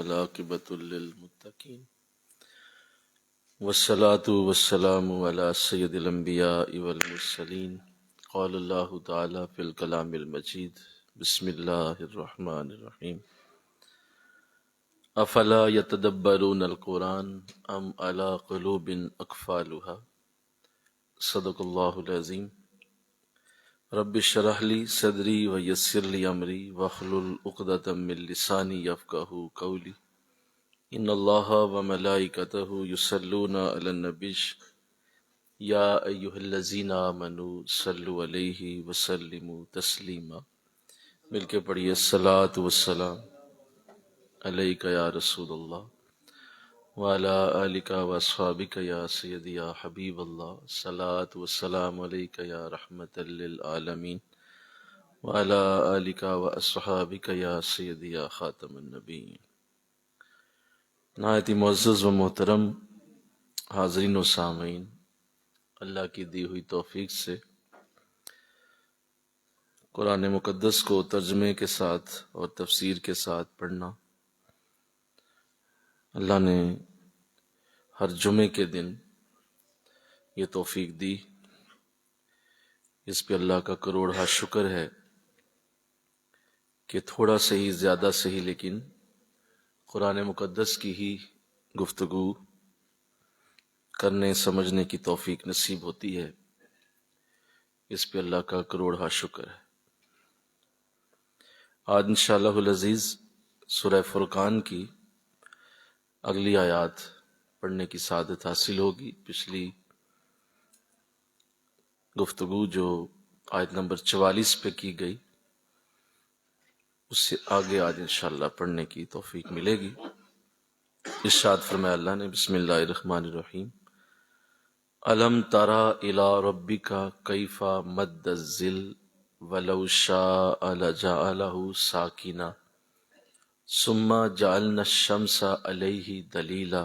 والعاقبۃ للمتقین والصلاة والسلام علی سید الانبیاء والمرسلین قال اللہ تعالی فی الکلام المجید بسم اللہ الرحمن الرحیم افلا یتدبرون القرآن ام علی قلوب اقفالها صدق اللہ العظیم رب اشرح لی صدری ویسر لی امری واحلل عقدۃ من لسانی یفقہوا قولی ان اللہ وملائکتہ یصلون علی النبی یا ایہا الذین آمنوا صلوا علیہ وسلموا تسلیما۔ مل کے پڑھیے الصلاۃ والسلام علیک یا رسول اللہ وعلی آلک واصحابک یا سیدی یا حبیب اللہ، صلاۃ والسلام علیک یا رحمت للعالمین وعلی آلک واصحابک یا سیدی یا خاتم النبیین۔ نہایت ہی معزز و محترم حاضرین و سامعین، اللہ کی دی ہوئی توفیق سے قرآن مقدس کو ترجمے کے ساتھ اور تفسیر کے ساتھ پڑھنا اللہ نے ہر جمعے کے دن یہ توفیق دی، اس پہ اللہ کا کروڑہ شکر ہے کہ تھوڑا سے ہی زیادہ سے ہی لیکن قرآن مقدس کی ہی گفتگو کرنے سمجھنے کی توفیق نصیب ہوتی ہے، اس پہ اللہ کا کروڑہ شکر ہے۔ آج انشاءاللہ العزیز سورہ فرقان کی اگلی آیات پڑھنے کی سعادت حاصل ہوگی۔ پچھلی گفتگو جو آیت نمبر 44 پہ کی گئی اس سے آگے آج انشاءاللہ پڑھنے کی توفیق ملے گی۔ ارشاد فرمایا اللہ نے، بسم اللہ الرحمن الرحیم، الم تری الی ربک کیف مد الظل ولو شاء لجعلہ ساکنا ثم جعلنا الشمس علیہ دلیلا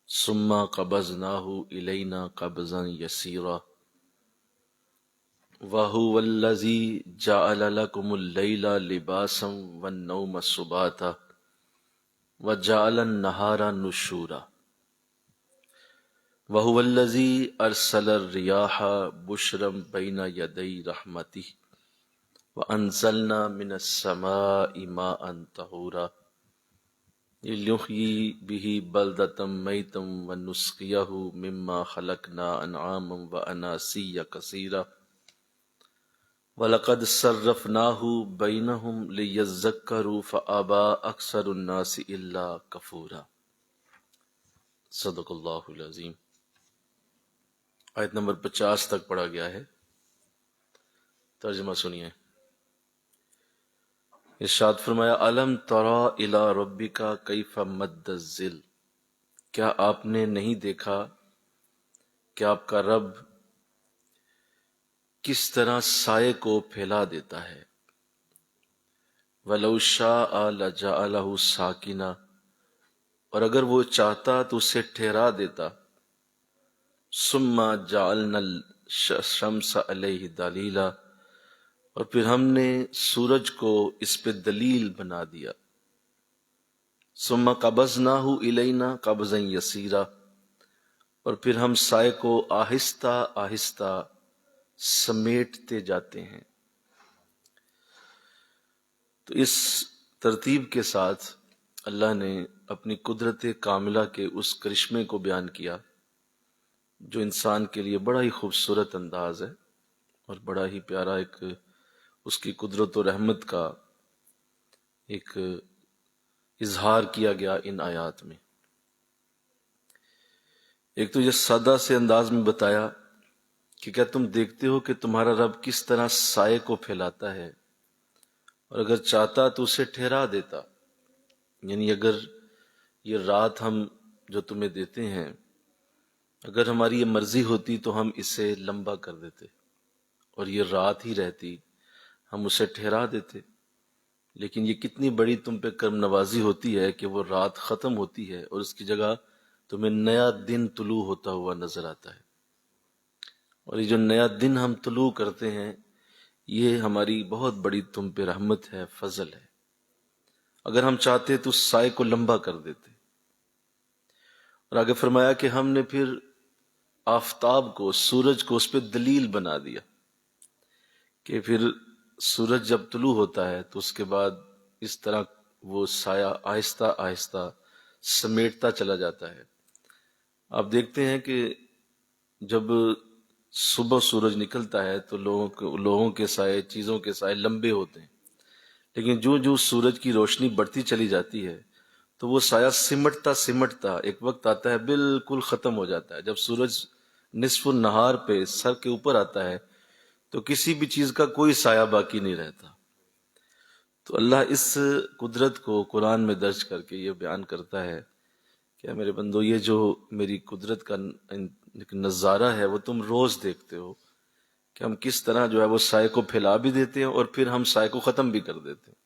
ثم قبضناہ الینا قبضا یسیرا وَهُوَ الَّذِي جَعَلَ لَكُمُ اللَّيْلَ لِبَاسًا وَالنَّوْمَ سُبَاتًا وَجَعَلَ النَّهَارَ نُشُورًا وَهُوَ الَّذِي أَرْسَلَ الرِّيَاحَ بُشْرًا بَيْنَ يَدَيْ رَحْمَتِهِ وَأَنزَلْنَا مِنَ السَّمَاءِ مَاءً طَهُورًا لِنُحْيِيَ بِهِ بَلْدَةً مَيْتًا وَنُسْقِيَهُ مِمَّا خَلَقْنَا أَنْعَامًا وَأَنَاسِيَّ كَثِيرًا وَلَقَدْ صَرَّفْنَاهُ بَيْنَهُمْ لِيَذَّكَّرُوا فَأَبَى أَكْثَرُ النَّاسِ إِلَّا كَفُورًا۔ صدق اللہ العظیم۔ آیت نمبر 50 تک پڑھا گیا ہے، ترجمہ سنیے۔ ارشاد فرمایا، الم تری الی ربک کیف مد الظل، کیا آپ نے نہیں دیکھا کہ آپ کا رب کس طرح سائے کو پھیلا دیتا ہے، وَلَوْ شَاءَ لَجَعَلَهُ سَاكِنًا، اور اگر وہ چاہتا تو اسے ٹھہرا دیتا، ثُمَّ جَعَلْنَا الشَّمْسَ عَلَيْهِ دَلِيلًا، اور پھر ہم نے سورج کو اس پہ دلیل بنا دیا، ثُمَّ قَبَضْنَاهُ إِلَيْنَا قَبْضًا يَسِيرًا، اور پھر ہم سائے کو آہستہ آہستہ سمیٹتے جاتے ہیں۔ تو اس ترتیب کے ساتھ اللہ نے اپنی قدرت کاملہ کے اس کرشمے کو بیان کیا جو انسان کے لیے بڑا ہی خوبصورت انداز ہے اور بڑا ہی پیارا ایک اس کی قدرت و رحمت کا ایک اظہار کیا گیا ان آیات میں۔ ایک تو یہ سادہ سے انداز میں بتایا کہ کیا تم دیکھتے ہو کہ تمہارا رب کس طرح سائے کو پھیلاتا ہے، اور اگر چاہتا تو اسے ٹھہرا دیتا، یعنی اگر یہ رات ہم جو تمہیں دیتے ہیں اگر ہماری یہ مرضی ہوتی تو ہم اسے لمبا کر دیتے اور یہ رات ہی رہتی، ہم اسے ٹھہرا دیتے، لیکن یہ کتنی بڑی تم پہ کرم نوازی ہوتی ہے کہ وہ رات ختم ہوتی ہے اور اس کی جگہ تمہیں نیا دن طلوع ہوتا ہوا نظر آتا ہے، اور یہ جو نیا دن ہم طلوع کرتے ہیں یہ ہماری بہت بڑی تم پہ رحمت ہے، فضل ہے۔ اگر ہم چاہتے تو اس سائے کو لمبا کر دیتے۔ اور آگے فرمایا کہ ہم نے پھر آفتاب کو، سورج کو اس پہ دلیل بنا دیا کہ پھر سورج جب طلوع ہوتا ہے تو اس کے بعد اس طرح وہ سایہ آہستہ آہستہ سمیٹتا چلا جاتا ہے۔ آپ دیکھتے ہیں کہ جب صبح سورج نکلتا ہے تو لوگوں کے سائے، چیزوں کے سائے لمبے ہوتے ہیں، لیکن جو جو سورج کی روشنی بڑھتی چلی جاتی ہے تو وہ سایہ سمٹتا سمٹتا ایک وقت آتا ہے بالکل ختم ہو جاتا ہے۔ جب سورج نصف النہار پہ سر کے اوپر آتا ہے تو کسی بھی چیز کا کوئی سایہ باقی نہیں رہتا۔ تو اللہ اس قدرت کو قرآن میں درج کر کے یہ بیان کرتا ہے کہ میرے بندو، یہ جو میری قدرت کا ایک نظارہ ہے وہ تم روز دیکھتے ہو کہ ہم کس طرح جو ہے وہ سائے کو پھیلا بھی دیتے ہیں اور پھر ہم سائے کو ختم بھی کر دیتے ہیں۔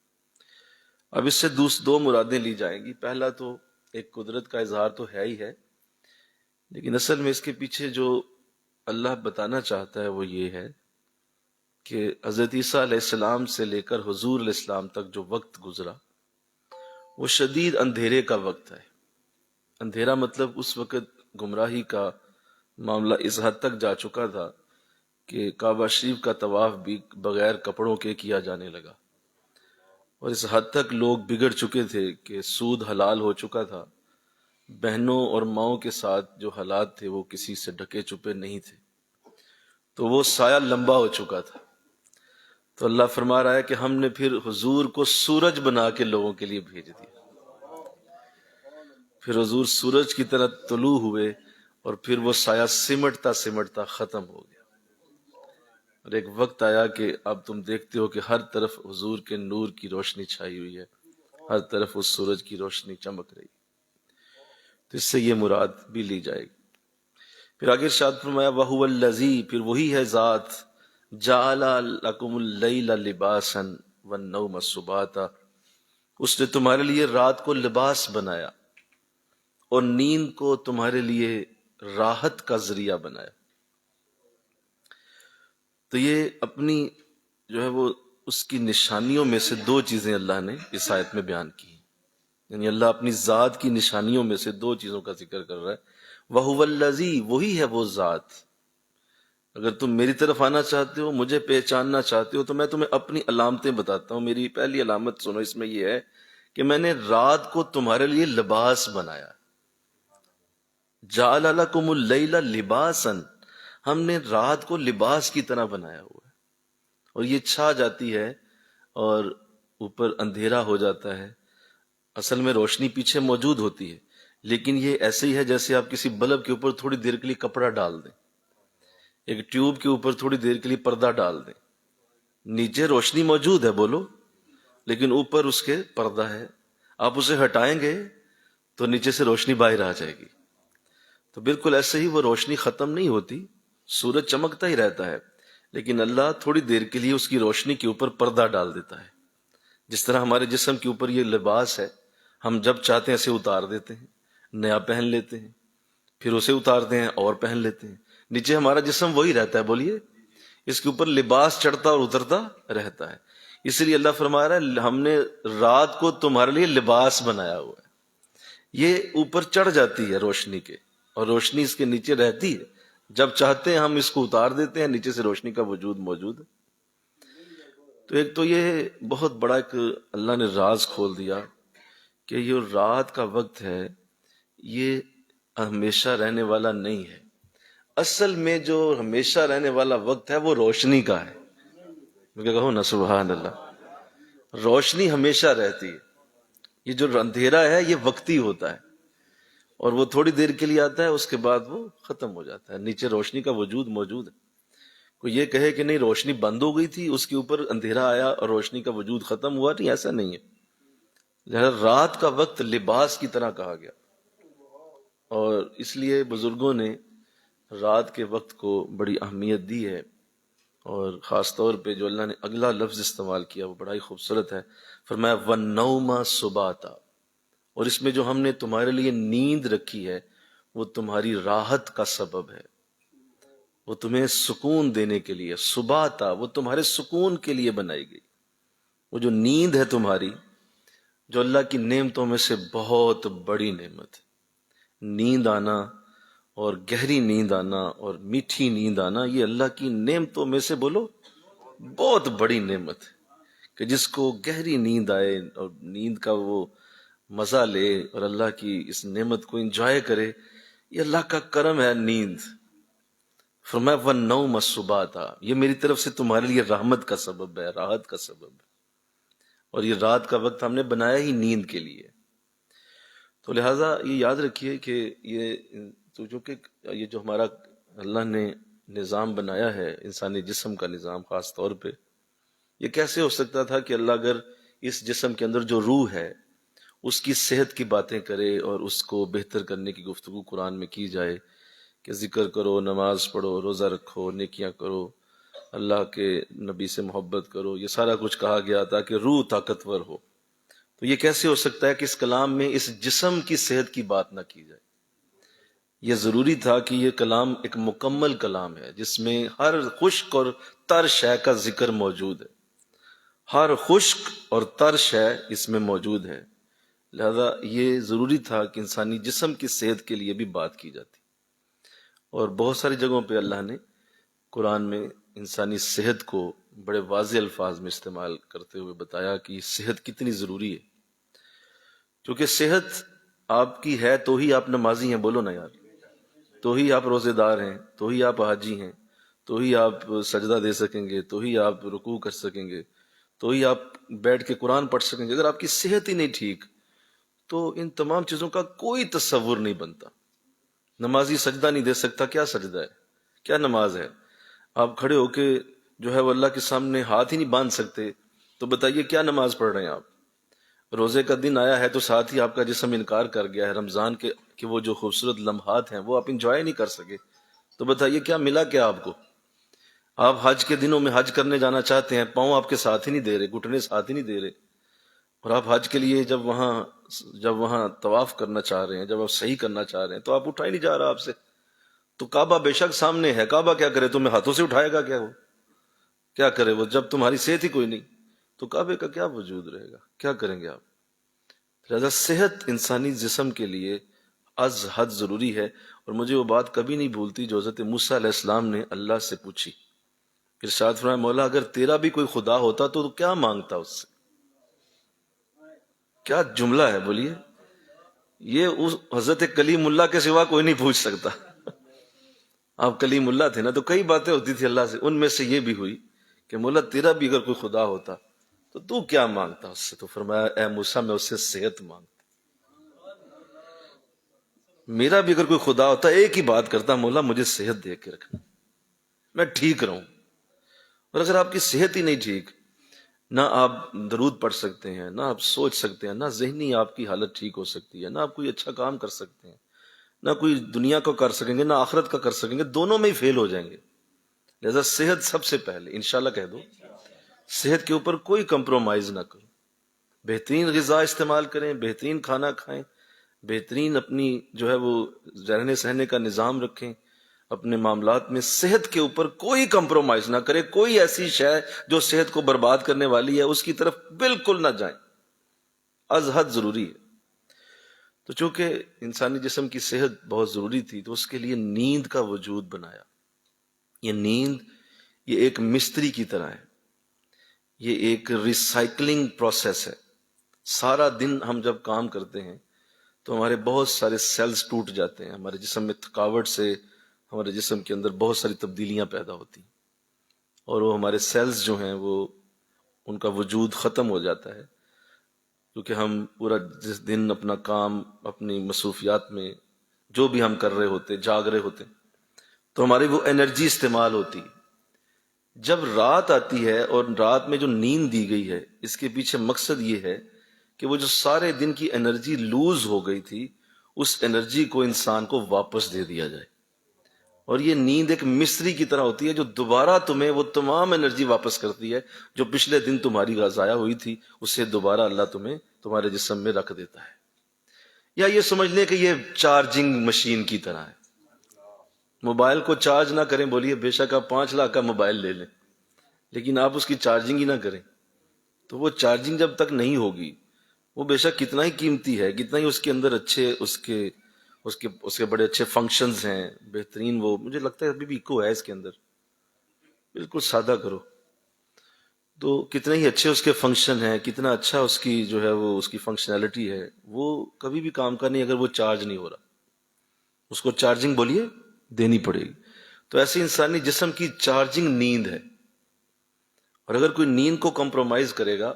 اب اس سے دو مرادیں لی جائیں گی۔ پہلا تو ایک قدرت کا اظہار تو ہے ہی ہے، لیکن اصل میں اس کے پیچھے جو اللہ بتانا چاہتا ہے وہ یہ ہے کہ حضرت عیسیٰ علیہ السلام سے لے کر حضور علیہ السلام تک جو وقت گزرا وہ شدید اندھیرے کا وقت ہے۔ اندھیرا مطلب اس وقت گمراہی کا معاملہ اس حد تک جا چکا تھا کہ کعبہ شریف کا طواف بھی بغیر کپڑوں کے کیا جانے لگا، اور اس حد تک لوگ بگڑ چکے تھے کہ سود حلال ہو چکا تھا، بہنوں اور ماؤں کے ساتھ جو حالات تھے وہ کسی سے ڈھکے چھپے نہیں تھے، تو وہ سایہ لمبا ہو چکا تھا۔ تو اللہ فرما رہا ہے کہ ہم نے پھر حضور کو سورج بنا کے لوگوں کے لیے بھیج دیا۔ پھر حضور سورج کی طرح طلوع ہوئے اور پھر وہ سایہ سمٹتا سمٹتا ختم ہو گیا، اور ایک وقت آیا کہ اب تم دیکھتے ہو کہ ہر طرف حضور کے نور کی روشنی چھائی ہوئی ہے، ہر طرف اس سورج کی روشنی چمک رہی، تو اس سے یہ مراد بھی لی جائے گی۔ پھر آگے ارشاد فرمایا وَهُوَ الَّذِي، پھر وہی ہے ذات جَعَلَ لَكُمُ اللَّيْلَ لِبَاسًا وَالنَّوْمَ سُبَاتًا، اس نے تمہارے لیے رات کو لباس بنایا اور نیند کو تمہارے لیے راحت کا ذریعہ بنایا۔ تو یہ اپنی جو ہے وہ اس کی نشانیوں میں سے دو چیزیں اللہ نے اس آیت میں بیان کی، یعنی اللہ اپنی ذات کی نشانیوں میں سے دو چیزوں کا ذکر کر رہا ہے۔ وَهُوَ الَّذِي، وہی ہے وہ ذات، اگر تم میری طرف آنا چاہتے ہو، مجھے پہچاننا چاہتے ہو، تو میں تمہیں اپنی علامتیں بتاتا ہوں۔ میری پہلی علامت سنو، اس میں یہ ہے کہ میں نے رات کو تمہارے لیے لباس بنایا۔ جَعَلَ لَكُمُ اللَّيْلَ لِبَاسًا، ہم نے رات کو لباس کی طرح بنایا ہوا ہے، اور یہ چھا جاتی ہے اور اوپر اندھیرا ہو جاتا ہے۔ اصل میں روشنی پیچھے موجود ہوتی ہے، لیکن یہ ایسے ہی ہے جیسے آپ کسی بلب کے اوپر تھوڑی دیر کے لیے کپڑا ڈال دیں، ایک ٹیوب کے اوپر تھوڑی دیر کے لیے پردہ ڈال دیں، نیچے روشنی موجود ہے بولو، لیکن اوپر اس کے پردہ ہے، آپ اسے ہٹائیں گے تو نیچے سے روشنی باہر آ جائے گی۔ تو بالکل ایسے ہی وہ روشنی ختم نہیں ہوتی، سورج چمکتا ہی رہتا ہے، لیکن اللہ تھوڑی دیر کے لیے اس کی روشنی کے اوپر پردہ ڈال دیتا ہے۔ جس طرح ہمارے جسم کے اوپر یہ لباس ہے، ہم جب چاہتے ہیں اسے اتار دیتے ہیں، نیا پہن لیتے ہیں، پھر اسے اتارتے ہیں اور پہن لیتے ہیں، نیچے ہمارا جسم وہی رہتا ہے، بولیے، اس کے اوپر لباس چڑھتا اور اترتا رہتا ہے۔ اس لیے اللہ فرما رہا ہے ہم نے رات کو تمہارے لیے لباس بنایا ہوا ہے، یہ اوپر چڑھ جاتی ہے روشنی کے، اور روشنی اس کے نیچے رہتی ہے، جب چاہتے ہیں ہم اس کو اتار دیتے ہیں، نیچے سے روشنی کا وجود موجود ہے۔ تو ایک تو یہ بہت بڑا ایک اللہ نے راز کھول دیا کہ یہ رات کا وقت ہے یہ ہمیشہ رہنے والا نہیں ہے۔ اصل میں جو ہمیشہ رہنے والا وقت ہے وہ روشنی کا ہے، میں کہوں نا سبحان اللہ، روشنی ہمیشہ رہتی ہے، یہ جو اندھیرا ہے یہ وقتی ہوتا ہے، اور وہ تھوڑی دیر کے لیے آتا ہے، اس کے بعد وہ ختم ہو جاتا ہے، نیچے روشنی کا وجود موجود ہے۔ کوئی یہ کہے کہ نہیں روشنی بند ہو گئی تھی، اس کے اوپر اندھیرا آیا اور روشنی کا وجود ختم ہوا، نہیں، ایسا نہیں ہے۔ لہذا رات کا وقت لباس کی طرح کہا گیا، اور اس لیے بزرگوں نے رات کے وقت کو بڑی اہمیت دی ہے، اور خاص طور پہ جو اللہ نے اگلا لفظ استعمال کیا وہ بڑا ہی خوبصورت ہے، فرمایا وَالنَّوْمَ سُبَاتًا، اور اس میں جو ہم نے تمہارے لیے نیند رکھی ہے وہ تمہاری راحت کا سبب ہے، وہ تمہیں سکون دینے کے لیے، سباتا، وہ تمہارے سکون کے لیے بنائی گئی۔ وہ جو نیند ہے تمہاری، جو اللہ کی نعمتوں میں سے بہت بڑی نعمت ہے۔ نیند آنا اور گہری نیند آنا اور میٹھی نیند آنا، یہ اللہ کی نعمتوں میں سے بولو بہت بڑی نعمت ہے، کہ جس کو گہری نیند آئے اور نیند کا وہ مزہ لے اور اللہ کی اس نعمت کو انجوائے کرے، یہ اللہ کا کرم ہے۔ نیند فرمایا وَالنَّوْمَ سُبَاتًا، یہ میری طرف سے تمہارے لیے رحمت کا سبب ہے، راحت کا سبب ہے، اور یہ رات کا وقت ہم نے بنایا ہی نیند کے لیے۔ تو لہٰذا یہ یاد رکھیے کہ یہ جو ہمارا اللہ نے نظام بنایا ہے، انسانی جسم کا نظام خاص طور پہ، یہ کیسے ہو سکتا تھا کہ اللہ اگر اس جسم کے اندر جو روح ہے اس کی صحت کی باتیں کرے اور اس کو بہتر کرنے کی گفتگو قرآن میں کی جائے کہ ذکر کرو، نماز پڑھو، روزہ رکھو، نیکیاں کرو، اللہ کے نبی سے محبت کرو، یہ سارا کچھ کہا گیا تاکہ روح طاقتور ہو، تو یہ کیسے ہو سکتا ہے کہ اس کلام میں اس جسم کی صحت کی بات نہ کی جائے؟ یہ ضروری تھا کہ یہ کلام ایک مکمل کلام ہے جس میں ہر خشک اور تر شے کا ذکر موجود ہے، ہر خشک اور تر شے اس میں موجود ہے، لہذا یہ ضروری تھا کہ انسانی جسم کی صحت کے لیے بھی بات کی جاتی۔ اور بہت ساری جگہوں پہ اللہ نے قرآن میں انسانی صحت کو بڑے واضح الفاظ میں استعمال کرتے ہوئے بتایا کہ یہ صحت کتنی ضروری ہے، کیونکہ صحت آپ کی ہے تو ہی آپ نمازی ہیں، بولو نا یار، تو ہی آپ روزے دار ہیں، تو ہی آپ حاجی ہیں، تو ہی آپ سجدہ دے سکیں گے، تو ہی آپ رکوع کر سکیں گے، تو ہی آپ بیٹھ کے قرآن پڑھ سکیں گے۔ اگر آپ کی صحت ہی نہیں ٹھیک تو ان تمام چیزوں کا کوئی تصور نہیں بنتا۔ نمازی سجدہ نہیں دے سکتا، کیا سجدہ ہے، کیا نماز ہے؟ آپ کھڑے ہو کے جو ہے وہ اللہ کے سامنے ہاتھ ہی نہیں باندھ سکتے، تو بتائیے کیا نماز پڑھ رہے ہیں آپ؟ روزے کا دن آیا ہے تو ساتھ ہی آپ کا جسم انکار کر گیا ہے رمضان کے کہ وہ جو خوبصورت لمحات ہیں وہ آپ انجوائے نہیں کر سکے، تو بتائیے کیا ملا کیا آپ کو؟ آپ حج کے دنوں میں حج کرنے جانا چاہتے ہیں، پاؤں آپ کے ساتھ ہی نہیں دے رہے، گھٹنے ساتھ ہی نہیں دے رہے، اور آپ حج کے لیے جب وہاں طواف کرنا چاہ رہے ہیں، جب آپ صحیح کرنا چاہ رہے ہیں تو آپ اٹھا ہی نہیں جا رہا آپ سے۔ تو کعبہ بے شک سامنے ہے، کعبہ کیا کرے، تمہیں ہاتھوں سے اٹھائے گا کیا؟ وہ کیا کرے وہ جب تمہاری صحت ہی کوئی نہیں؟ تو کعبے کا کیا وجود رہے گا، کیا کریں گے آپ؟ لہذا صحت انسانی جسم کے لیے از حد ضروری ہے، اور مجھے وہ بات کبھی نہیں بھولتی جو حضرت موسیٰ علیہ السلام نے اللہ سے پوچھی۔ ارشاد فرمایا مولا اگر تیرا بھی کوئی خدا ہوتا تو کیا مانگتا اس سے؟ کیا جملہ ہے، بولیے! یہ اس حضرت کلیم اللہ کے سوا کوئی نہیں پوچھ سکتا۔ آپ کلیم اللہ تھے نا، تو کئی باتیں ہوتی تھی اللہ سے، ان میں سے یہ بھی ہوئی کہ مولا تیرا بھی اگر کوئی خدا ہوتا تو کیا مانگتا اس سے؟ تو فرمایا اے موسیٰ میں اس سے صحت مانگتا، میرا بھی اگر کوئی خدا ہوتا ایک ہی بات کرتا، مولا مجھے صحت دے کے رکھنا، میں ٹھیک رہوں۔ اور اگر آپ کی صحت ہی نہیں ٹھیک، نہ آپ درود پڑھ سکتے ہیں، نہ آپ سوچ سکتے ہیں، نہ ذہنی آپ کی حالت ٹھیک ہو سکتی ہے، نہ آپ کوئی اچھا کام کر سکتے ہیں، نہ کوئی دنیا کو کر سکیں گے، نہ آخرت کا کر سکیں گے، دونوں میں ہی فیل ہو جائیں گے۔ لہذا صحت سب سے پہلے، انشاءاللہ کہہ دو، صحت کے اوپر کوئی کمپرومائز نہ کرو، بہترین غذا استعمال کریں، بہترین کھانا کھائیں، بہترین اپنی جو ہے وہ رہنے سہنے کا نظام رکھیں، اپنے معاملات میں صحت کے اوپر کوئی کمپرومائز نہ کرے، کوئی ایسی شے جو صحت کو برباد کرنے والی ہے اس کی طرف بالکل نہ جائیں، از حد ضروری ہے۔ تو چونکہ انسانی جسم کی صحت بہت ضروری تھی تو اس کے لیے نیند کا وجود بنایا۔ یہ نیند یہ ایک مستری کی طرح ہے، یہ ایک ریسائکلنگ پروسیس ہے۔ سارا دن ہم جب کام کرتے ہیں تو ہمارے بہت سارے سیلز ٹوٹ جاتے ہیں، ہمارے جسم میں تھکاوٹ سے ہمارے جسم کے اندر بہت ساری تبدیلیاں پیدا ہوتی ہیں، اور وہ ہمارے سیلز جو ہیں وہ ان کا وجود ختم ہو جاتا ہے، کیونکہ ہم پورا جس دن اپنا کام اپنی مصروفیات میں جو بھی ہم کر رہے ہوتے، جاگ رہے ہوتے، تو ہماری وہ انرجی استعمال ہوتی۔ جب رات آتی ہے اور رات میں جو نیند دی گئی ہے، اس کے پیچھے مقصد یہ ہے کہ وہ جو سارے دن کی انرجی لوز ہو گئی تھی اس انرجی کو انسان کو واپس دے دیا جائے۔ اور یہ نیند ایک مستری کی طرح ہوتی ہے جو دوبارہ تمہیں وہ تمام انرجی واپس کرتی ہے جو پچھلے دن تمہاری ضائع ہوئی تھی، اسے دوبارہ اللہ تمہیں تمہارے جسم میں رکھ دیتا ہے۔ یا یہ سمجھ لیں کہ یہ چارجنگ مشین کی طرح ہے، موبائل کو چارج نہ کریں، بولیے بے شک آپ 5 لاکھ کا موبائل لے لیں لیکن آپ اس کی چارجنگ ہی نہ کریں تو وہ چارجنگ جب تک نہیں ہوگی وہ بے شک کتنا ہی قیمتی ہے، کتنا ہی اس کے اندر اچھے اس کے بڑے اچھے فنکشنز ہیں، بہترین، وہ مجھے لگتا ہے ابھی بھی ایکو ہے اس کے اندر، بالکل سادہ کرو تو کتنے ہی اچھے اس کے فنکشن ہیں، کتنا اچھا اس کی جو ہے وہ اس کی فنکشنالٹی ہے، وہ کبھی بھی کام کا نہیں اگر وہ چارج نہیں ہو رہا، اس کو چارجنگ بولیے دینی پڑے گی۔ تو ایسے انسانی جسم کی چارجنگ نیند ہے، اور اگر کوئی نیند کو کمپرومائز کرے گا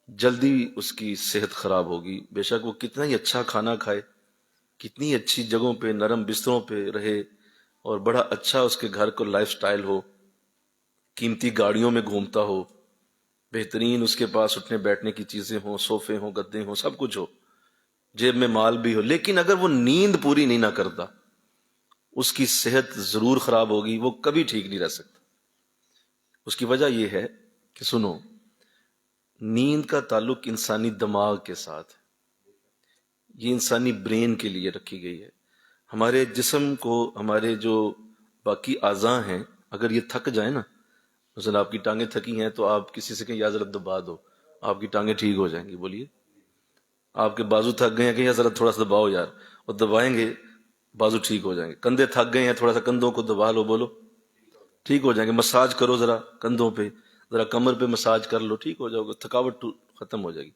جلدی اس کی صحت خراب ہوگی، بے شک وہ کتنا ہی اچھا کھانا کھائے، کتنی اچھی جگہوں پہ نرم بستروں پہ رہے، اور بڑا اچھا اس کے گھر کو لائف سٹائل ہو، قیمتی گاڑیوں میں گھومتا ہو، بہترین اس کے پاس اٹھنے بیٹھنے کی چیزیں ہوں، صوفے ہوں، گدے ہوں، سب کچھ ہو، جیب میں مال بھی ہو، لیکن اگر وہ نیند پوری نہیں نہ کرتا اس کی صحت ضرور خراب ہوگی، وہ کبھی ٹھیک نہیں رہ سکتا۔ اس کی وجہ یہ ہے کہ سنو، نیند کا تعلق انسانی دماغ کے ساتھ ہے، یہ انسانی برین کے لیے رکھی گئی ہے۔ ہمارے جسم کو، ہمارے جو باقی اعضاء ہیں، اگر یہ تھک جائیں نا، مثلا آپ کی ٹانگیں تھکی ہیں تو آپ کسی سے کہیں یا ذرا دبا دو، آپ کی ٹانگیں ٹھیک ہو جائیں گی، بولیے۔ آپ کے بازو تھک گئے ہیں کہ یا ذرا تھوڑا سا دباؤ یار، اور دبائیں گے بازو ٹھیک ہو جائیں گے۔ کندھے تھک گئے ہیں، تھوڑا سا کندھوں کو دبا لو، بولو ٹھیک ہو جائیں گے۔ مساج کرو ذرا کندھوں پہ، ذرا کمر پہ مساج کر لو، ٹھیک ہو جاؤ گے، تھکاوٹ ختم ہو جائے گی۔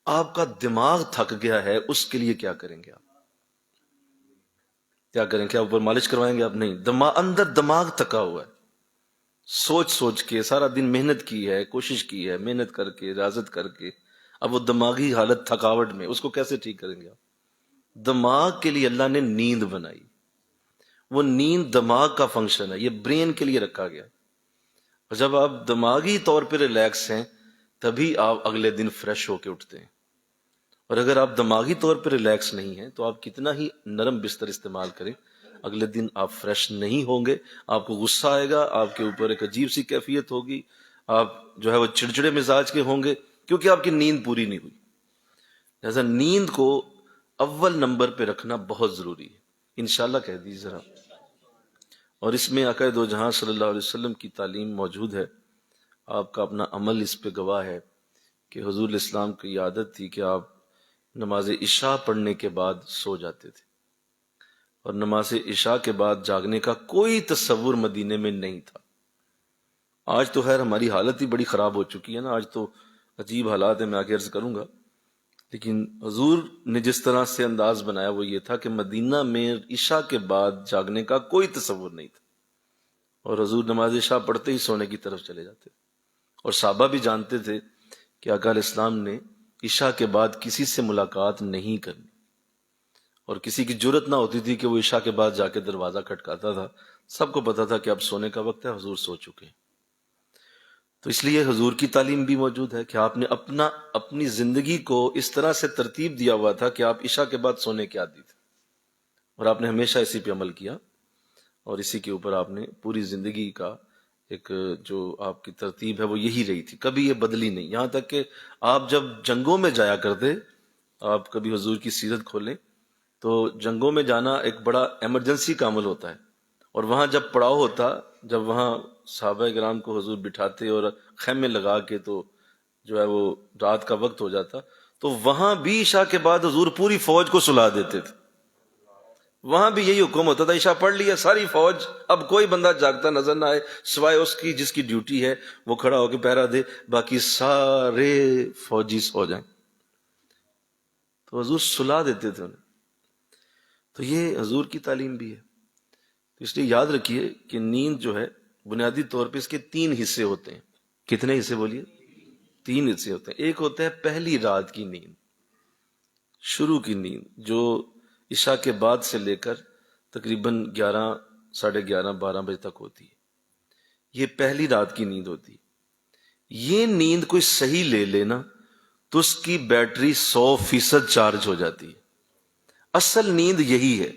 آپ کا دماغ تھک گیا ہے، اس کے لیے کیا کریں گے آپ؟ کیا کریں؟ کیا اوپر مالش کروائیں گے آپ؟ نہیں، اندر دماغ تھکا ہوا ہے، سوچ سوچ کے سارا دن محنت کی ہے، کوشش کی ہے، محنت کر کے، ریاضت کر کے، اب وہ دماغی حالت تھکاوٹ میں، اس کو کیسے ٹھیک کریں گے آپ؟ دماغ کے لیے اللہ نے نیند بنائی، وہ نیند دماغ کا فنکشن ہے، یہ برین کے لیے رکھا گیا۔ اور جب آپ دماغی طور پہ ریلیکس ہیں تبھی آپ اگلے دن فریش ہو کے اٹھتے ہیں، اور اگر آپ دماغی طور پہ ریلیکس نہیں ہیں تو آپ کتنا ہی نرم بستر استعمال کریں، اگلے دن آپ فریش نہیں ہوں گے، آپ کو غصہ آئے گا، آپ کے اوپر ایک عجیب سی کیفیت ہوگی، آپ جو ہے وہ چڑچڑے مزاج کے ہوں گے، کیونکہ آپ کی نیند پوری نہیں ہوئی۔ لہذا نیند کو اول نمبر پہ رکھنا بہت ضروری ہے، انشاءاللہ کہہ دیجیے ذرا۔ اور اس میں آقا دو جہاں صلی اللہ علیہ وسلم کی تعلیم موجود ہے، آپ کا اپنا عمل اس پہ گواہ ہے کہ حضور الاسلام کی عادت تھی کہ آپ نماز عشاء پڑھنے کے بعد سو جاتے تھے، اور نماز عشاء کے بعد جاگنے کا کوئی تصور مدینے میں نہیں تھا۔ آج تو خیر ہماری حالت ہی بڑی خراب ہو چکی ہے نا، آج تو عجیب حالات ہیں، میں آگے عرض کروں گا، لیکن حضور نے جس طرح سے انداز بنایا وہ یہ تھا کہ مدینہ میں عشاء کے بعد جاگنے کا کوئی تصور نہیں تھا، اور حضور نماز عشاء پڑھتے ہی سونے کی طرف چلے جاتے، اور صحابہ بھی جانتے تھے کہ آقا علیہ السلام نے عشاء کے بعد کسی سے ملاقات نہیں کرنی، اور کسی کی جرت نہ ہوتی تھی کہ وہ عشاء کے بعد جا کے دروازہ کھٹکاتا تھا، سب کو پتا تھا کہ اب سونے کا وقت ہے، حضور سو چکے ہیں۔ تو اس لیے حضور کی تعلیم بھی موجود ہے کہ آپ نے اپنی زندگی کو اس طرح سے ترتیب دیا ہوا تھا کہ آپ عشاء کے بعد سونے کے عادی تھے، اور آپ نے ہمیشہ اسی پہ عمل کیا، اور اسی کے اوپر آپ نے پوری زندگی کا ایک جو آپ کی ترتیب ہے وہ یہی رہی تھی، کبھی یہ بدلی نہیں، یہاں تک کہ آپ جب جنگوں میں جایا کرتے، آپ کبھی حضور کی سیرت کھولیں تو جنگوں میں جانا ایک بڑا ایمرجنسی کا عمل ہوتا ہے، اور وہاں جب پڑاؤ ہوتا، جب وہاں صحابہ کرام کو حضور بٹھاتے اور خیمے لگا کے تو جو ہے وہ رات کا وقت ہو جاتا، تو وہاں بھی عشاء کے بعد حضور پوری فوج کو سلا دیتے تھے، وہاں بھی یہی حکم ہوتا تھا، عشاء پڑھ لیا ساری فوج، اب کوئی بندہ جاگتا نظر نہ آئے سوائے اس کی جس کی ڈیوٹی ہے وہ کھڑا ہو کے پہرا دے، باقی سارے فوجی سو جائیں، تو حضور سلا دیتے تھے انہیں۔ تو یہ حضور کی تعلیم بھی ہے، تو اس لیے یاد رکھیے کہ نیند جو ہے بنیادی طور پہ اس کے 3 حصے ہوتے ہیں۔ کتنے حصے بولیے؟ 3 حصے ہوتے ہیں۔ ایک ہوتا ہے پہلی رات کی نیند، شروع کی نیند، جو عشاء کے بعد سے لے کر تقریباً 11، 11:30، 12 بجے تک ہوتی ہے، یہ پہلی رات کی نیند ہوتی ہے۔ یہ نیند کوئی صحیح لے لینا تو اس کی بیٹری 100% چارج ہو جاتی ہے۔ اصل نیند یہی ہے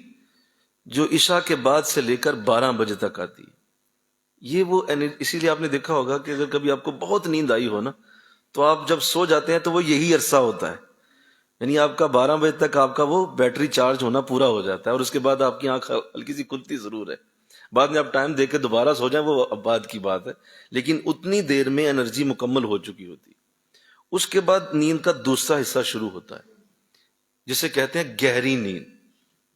جو عشاء کے بعد سے لے کر 12 بجے تک آتی ہے، یہ وہ اسی لیے آپ نے دیکھا ہوگا کہ اگر کبھی آپ کو بہت نیند آئی ہو نا تو آپ جب سو جاتے ہیں تو وہ یہی عرصہ ہوتا ہے، یعنی آپ کا 12 بجے تک آپ کا وہ بیٹری چارج ہونا پورا ہو جاتا ہے، اور اس کے بعد آپ کی آنکھ ہلکی سی کھلتی ضرور ہے، بعد میں آپ ٹائم دے کے دوبارہ سو جائیں وہ اب بعد کی بات ہے، لیکن اتنی دیر میں انرجی مکمل ہو چکی ہوتی ہے۔ اس کے بعد نیند کا دوسرا حصہ شروع ہوتا ہے جسے کہتے ہیں گہری نیند،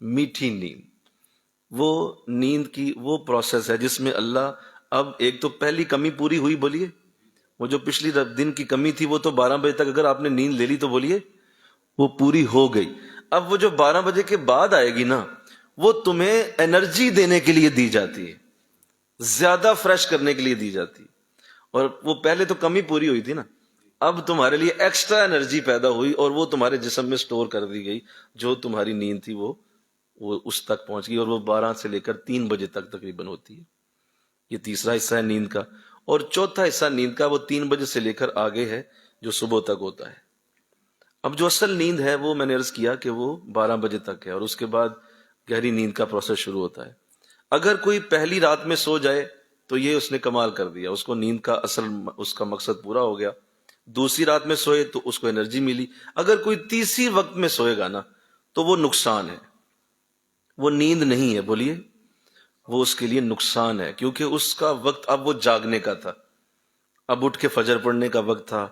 میٹھی نیند۔ وہ نیند کی وہ پروسیس ہے جس میں اللہ، اب ایک تو پہلی کمی پوری ہوئی، بولیے، وہ جو پچھلی دن کی کمی تھی وہ تو 12 بجے تک اگر آپ نے نیند لے لی تو بولیے وہ پوری ہو گئی۔ اب وہ جو 12 بجے کے بعد آئے گی نا، وہ تمہیں انرجی دینے کے لیے دی جاتی ہے، زیادہ فریش کرنے کے لیے دی جاتی ہے۔ اور وہ پہلے تو کمی پوری ہوئی تھی نا، اب تمہارے لیے ایکسٹرا انرجی پیدا ہوئی اور وہ تمہارے جسم میں سٹور کر دی گئی۔ جو تمہاری نیند تھی وہ اس تک پہنچ گئی، اور وہ 12 سے لے کر 3 بجے تک تقریباً ہوتی ہے۔ یہ تیسرا حصہ ہے نیند کا۔ اور چوتھا حصہ نیند کا وہ 3 بجے سے لے کر آگے ہے، جو صبح تک ہوتا ہے۔ اب جو اصل نیند ہے وہ میں نے عرض کیا کہ وہ 12 بجے تک ہے، اور اس کے بعد گہری نیند کا پروسیس شروع ہوتا ہے۔ اگر کوئی پہلی رات میں سو جائے تو یہ اس نے کمال کر دیا، اس کو نیند کا اصل اس کا مقصد پورا ہو گیا۔ دوسری رات میں سوئے تو اس کو انرجی ملی۔ اگر کوئی تیسری وقت میں سوئے گا نا تو وہ نقصان ہے، وہ نیند نہیں ہے، بولیے، وہ اس کے لیے نقصان ہے، کیونکہ اس کا وقت اب وہ جاگنے کا تھا، اب اٹھ کے فجر پڑھنے کا وقت تھا،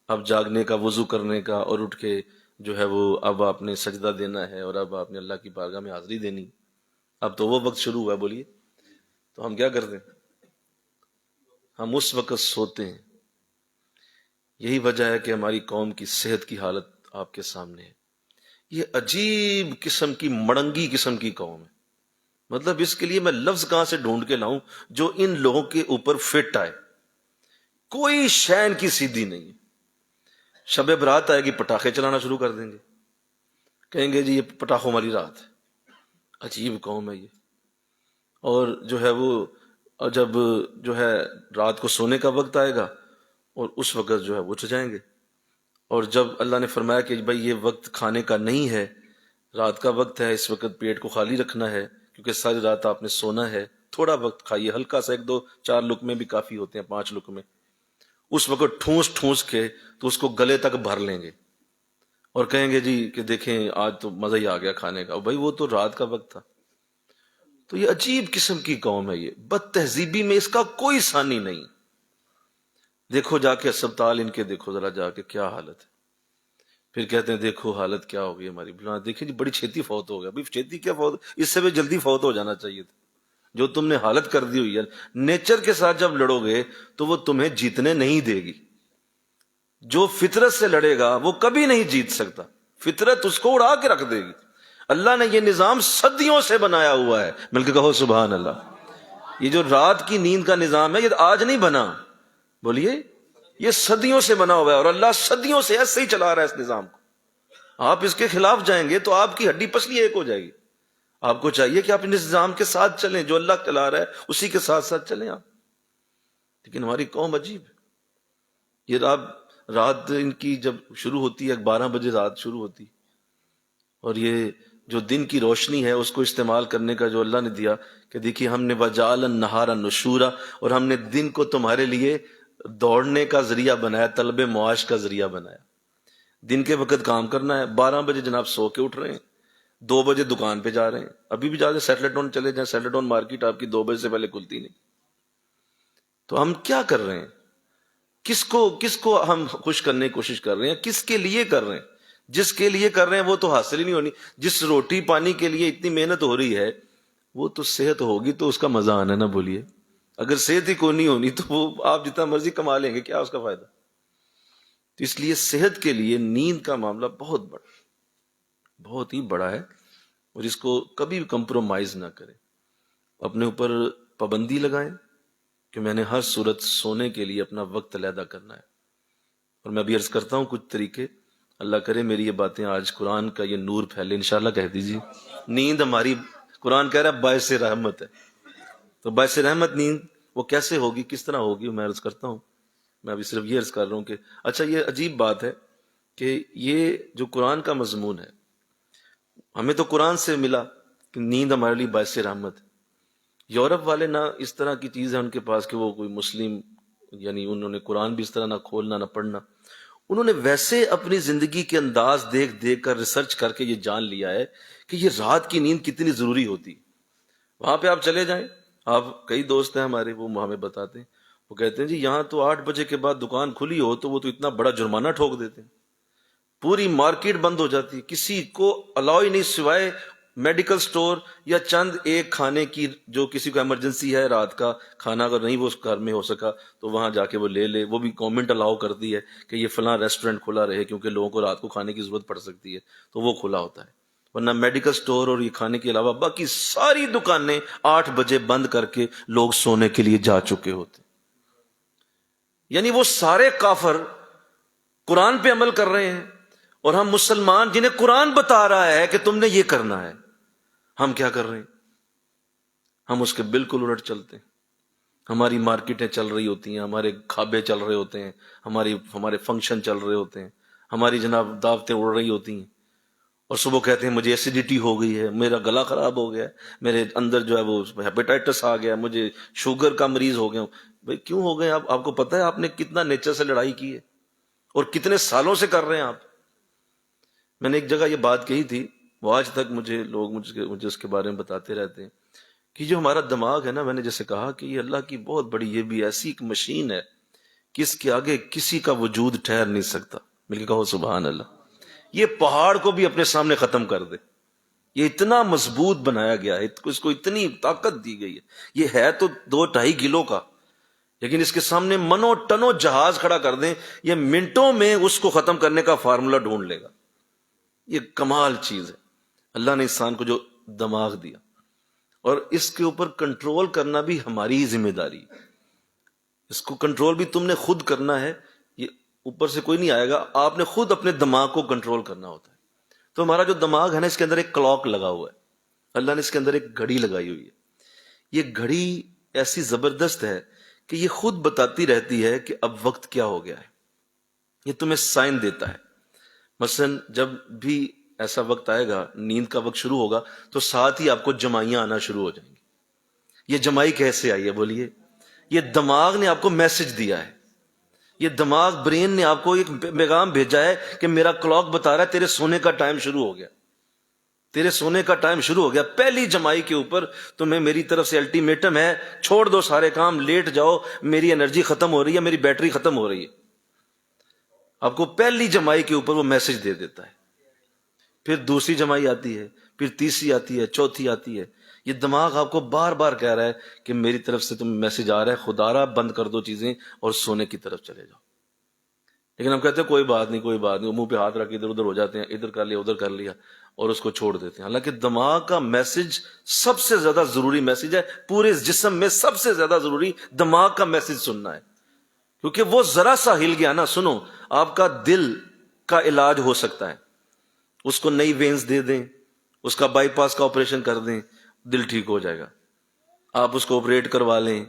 اب جاگنے کا، وضو کرنے کا، اور اٹھ کے جو ہے وہ اب آپ نے سجدہ دینا ہے، اور اب آپ نے اللہ کی بارگاہ میں حاضری دینی۔ اب تو وہ وقت شروع ہوا ہے، بولیے، تو ہم کیا کرتے ہیں؟ ہم اس وقت سوتے ہیں۔ یہی وجہ ہے کہ ہماری قوم کی صحت کی حالت آپ کے سامنے ہے۔ یہ عجیب قسم کی مڑنگی قسم کی قوم ہے، مطلب اس کے لیے میں لفظ کہاں سے ڈھونڈ کے لاؤں جو ان لوگوں کے اوپر فٹ آئے۔ کوئی شین کی سیدھی نہیں ہے۔ شب برات آئے گی، پٹاخے چلانا شروع کر دیں گے، کہیں گے جی یہ پٹاخوں والی رات ہے۔ عجیب قوم ہے یہ۔ اور جو ہے وہ جب جو ہے رات کو سونے کا وقت آئے گا اور اس وقت جو ہے وہ اٹھ جائیں گے، اور جب اللہ نے فرمایا کہ بھائی یہ وقت کھانے کا نہیں ہے، رات کا وقت ہے، اس وقت پیٹ کو خالی رکھنا ہے کیونکہ ساری رات آپ نے سونا ہے، تھوڑا وقت کھائیے، ہلکا سا، 1 2 4 لقمے بھی کافی ہوتے ہیں، 5 لقمے، اس وقت ٹھونس ٹھونس کے تو اس کو گلے تک بھر لیں گے اور کہیں گے جی کہ دیکھیں آج تو مزہ ہی آ گیا کھانے کا، اور بھائی وہ تو رات کا وقت تھا۔ تو یہ عجیب قسم کی قوم ہے، یہ بد تہذیبی میں اس کا کوئی ثانی نہیں۔ دیکھو جا کے اسپتال ان کے، دیکھو ذرا جا کے کیا حالت ہے، پھر کہتے ہیں دیکھو حالت کیا ہوگی ہماری، دیکھیں جی بڑی چھیتی فوت ہو گیا۔ بھائی چھیتی کیا فوت، اس سے بھی جلدی فوت ہو جانا چاہیے تھا۔ جو تم نے حالت کر دی ہوئی ہے، نیچر کے ساتھ جب لڑو گے تو وہ تمہیں جیتنے نہیں دے گی۔ جو فطرت سے لڑے گا وہ کبھی نہیں جیت سکتا، فطرت اس کو اڑا کے رکھ دے گی۔ اللہ نے یہ نظام صدیوں سے بنایا ہوا ہے، مل کے کہو سبحان اللہ۔ یہ جو رات کی نیند کا نظام ہے یہ آج نہیں بنا، بولیے، یہ صدیوں سے بنا ہوا ہے، اور اللہ صدیوں سے ایسے ہی چلا رہا ہے اس نظام کو۔ آپ اس کے خلاف جائیں گے تو آپ کی ہڈی پسلی ایک ہو جائے گی۔ آپ کو چاہیے کہ آپ اس نظام کے ساتھ چلیں، جو اللہ چلا رہا ہے اسی کے ساتھ ساتھ چلیں آپ۔ لیکن ہماری قوم عجیب ہے۔ یہ رات ان کی جب شروع ہوتی ہے، 12 بجے رات شروع ہوتی، اور یہ جو دن کی روشنی ہے اس کو استعمال کرنے کا جو اللہ نے دیا کہ دیکھیے ہم نے وَجَعَلَ النَّهَارَ نُشُورًا، اور ہم نے دن کو تمہارے لیے دوڑنے کا ذریعہ بنایا، طلب معاش کا ذریعہ بنایا۔ دن کے وقت کام کرنا ہے، 12 بجے جناب سو کے اٹھ رہے ہیں، 2 بجے دکان پہ جا رہے ہیں، ابھی بھی جا رہے ہیں، سیٹلے چلے جائیں، سیٹلے مارکیٹ آپ کی 2 بجے سے پہلے کھلتی نہیں۔ تو ہم کیا کر رہے ہیں؟ کس کو ہم خوش کرنے کی کوشش کر رہے ہیں؟ کس کے لیے کر رہے ہیں؟ جس کے لیے کر رہے ہیں وہ تو حاصل ہی نہیں ہونی۔ جس روٹی پانی کے لیے اتنی محنت ہو رہی ہے وہ تو صحت ہوگی تو اس کا مزہ آنا نا، بولیے۔ اگر صحت ہی کوئی نہیں ہونی تو وہ آپ جتنا مرضی کما لیں گے، کیا اس کا فائدہ؟ تو اس لیے صحت کے لیے نیند کا معاملہ بہت ہی بڑا ہے، اور اس کو کبھی بھی کمپرومائز نہ کریں۔ اپنے اوپر پابندی لگائیں کہ میں نے ہر صورت سونے کے لیے اپنا وقت علیحدہ کرنا ہے۔ اور میں بھی عرض کرتا ہوں کچھ طریقے، اللہ کرے میری یہ باتیں آج قرآن کا یہ نور پھیلے، انشاءاللہ کہہ دیجیے۔ نیند ہماری، قرآن کہہ رہا ہے باعث رحمت ہے، تو باعث رحمت نیند وہ کیسے ہوگی، کس طرح ہوگی، میں عرض کرتا ہوں۔ میں ابھی صرف یہ عرض کر رہا ہوں کہ اچھا یہ عجیب بات ہے کہ یہ جو قرآن کا مضمون ہے ہمیں تو قرآن سے ملا کہ نیند ہمارے لیے باعث رحمت ہے۔ یورپ والے نہ اس طرح کی چیز ہے ان کے پاس کہ وہ کوئی مسلم، یعنی انہوں نے قرآن بھی اس طرح نہ کھولنا نہ پڑھنا، انہوں نے ویسے اپنی زندگی کے انداز دیکھ دیکھ کر ریسرچ کر کے یہ جان لیا ہے کہ یہ رات کی نیند کتنی ضروری ہوتی۔ وہاں پہ آپ چلے جائیں، آپ کئی دوست ہیں ہمارے وہ ہمیں بتاتے ہیں، وہ وہ کہتے ہیں جی یہاں تو 8 بجے کے بعد دکان کھلی ہو تو وہ تو اتنا بڑا جرمانہ ٹھوک دیتے ہیں، پوری مارکیٹ بند ہو جاتی ہے، کسی کو الاؤ ہی نہیں سوائے میڈیکل سٹور یا چند ایک کھانے کی، جو کسی کو ایمرجنسی ہے رات کا کھانا اگر نہیں وہ اس گھر میں ہو سکا تو وہاں جا کے وہ لے لے، وہ بھی گورنمنٹ الاؤ کرتی ہے کہ یہ فلاں ریسٹورینٹ کھلا رہے کیونکہ لوگوں کو رات کو کھانے کی ضرورت پڑ سکتی ہے تو وہ کھلا ہوتا ہے، ورنہ میڈیکل سٹور اور یہ کھانے کے علاوہ باقی ساری دکانیں 8 بجے بند کر کے لوگ سونے کے لیے جا چکے ہوتے، یعنی وہ سارے کافر قرآن پہ عمل کر رہے ہیں اور ہم مسلمان جنہیں قرآن بتا رہا ہے کہ تم نے یہ کرنا ہے، ہم کیا کر رہے ہیں؟ ہم اس کے بالکل الٹ چلتے ہیں۔ ہماری مارکیٹیں چل رہی ہوتی ہیں، ہمارے کھابے چل رہے ہوتے ہیں، ہمارے فنکشن چل رہے ہوتے ہیں، ہماری جناب دعوتیں اڑ رہی ہوتی ہیں، اور صبح کہتے ہیں مجھے ایسیڈیٹی ہو گئی ہے، میرا گلا خراب ہو گیا ہے، میرے اندر جو ہے وہ ہیپیٹائٹس آ گیا، مجھے شوگر کا مریض ہو گیا ہوں۔ بھائی کیوں ہو گئے آپ کو پتہ ہے آپ نے کتنا نیچر سے لڑائی کی ہے اور کتنے سالوں سے کر رہے ہیں آپ؟ میں نے ایک جگہ یہ بات کہی تھی، وہ آج تک لوگ مجھے اس کے بارے میں بتاتے رہتے ہیں کہ جو ہمارا دماغ ہے نا، میں نے جیسے کہا کہ یہ اللہ کی بہت بڑی، یہ بھی ایسی ایک مشین ہے کہ اس کے آگے کسی کا وجود ٹھہر نہیں سکتا۔ مل کے کہو سبحان اللہ۔ یہ پہاڑ کو بھی اپنے سامنے ختم کر دے، یہ اتنا مضبوط بنایا گیا ہے، اس کو اتنی طاقت دی گئی ہے، یہ ہے تو 2-2.5 کلو کا، لیکن اس کے سامنے منوں ٹنوں جہاز کھڑا کر دیں، یہ منٹوں میں اس کو ختم کرنے کا فارمولا ڈھونڈ لے گا۔ یہ کمال چیز ہے، اللہ نے انسان کو جو دماغ دیا، اور اس کے اوپر کنٹرول کرنا بھی ہماری ذمہ داری ہے۔ اس کو کنٹرول بھی تم نے خود کرنا ہے، یہ اوپر سے کوئی نہیں آئے گا، آپ نے خود اپنے دماغ کو کنٹرول کرنا ہوتا ہے۔ تو ہمارا جو دماغ ہے نا، اس کے اندر ایک کلاک لگا ہوا ہے، اللہ نے اس کے اندر ایک گھڑی لگائی ہوئی ہے۔ یہ گھڑی ایسی زبردست ہے کہ یہ خود بتاتی رہتی ہے کہ اب وقت کیا ہو گیا ہے، یہ تمہیں سائن دیتا ہے۔ مثلا جب بھی ایسا وقت آئے گا، نیند کا وقت شروع ہوگا تو ساتھ ہی آپ کو جمائیاں آنا شروع ہو جائیں گی۔ یہ جمائی کیسے آئی ہے بولیے؟ یہ دماغ نے آپ کو میسج دیا ہے، یہ دماغ برین نے آپ کو ایک پیغام بھیجا ہے کہ میرا کلاک بتا رہا ہے تیرے سونے کا ٹائم شروع ہو گیا، تیرے سونے کا ٹائم شروع ہو گیا۔ پہلی جمائی کے اوپر تمہیں میری طرف سے الٹیمیٹم ہے، چھوڑ دو سارے کام، لیٹ جاؤ، میری انرجی ختم ہو رہی ہے، میری بیٹری ختم ہو رہی ہے۔ آپ کو پہلی جمائی کے اوپر وہ میسج دے دیتا ہے، پھر دوسری جمائی آتی ہے، پھر تیسری آتی ہے، چوتھی آتی ہے۔ یہ دماغ آپ کو بار بار کہہ رہا ہے کہ میری طرف سے تمہیں میسج آ رہا ہے، خدا را بند کر دو چیزیں اور سونے کی طرف چلے جاؤ۔ لیکن ہم کہتے ہیں کوئی بات نہیں، کوئی بات نہیں، منہ پہ ہاتھ رکھ کے ادھر ادھر ہو جاتے ہیں، ادھر کر لیا ادھر کر لیا اور اس کو چھوڑ دیتے ہیں۔ حالانکہ دماغ کا میسج سب سے زیادہ ضروری میسج ہے، پورے جسم میں سب سے زیادہ ضروری دماغ کا میسج سننا ہے، کیونکہ وہ ذرا سا ہل گیا نا، سنو، آپ کا دل کا علاج ہو سکتا ہے، اس کو نئی وینز دے دیں، اس کا بائی پاس کا آپریشن کر دیں، دل ٹھیک ہو جائے گا۔ آپ اس کو آپریٹ کروا لیں،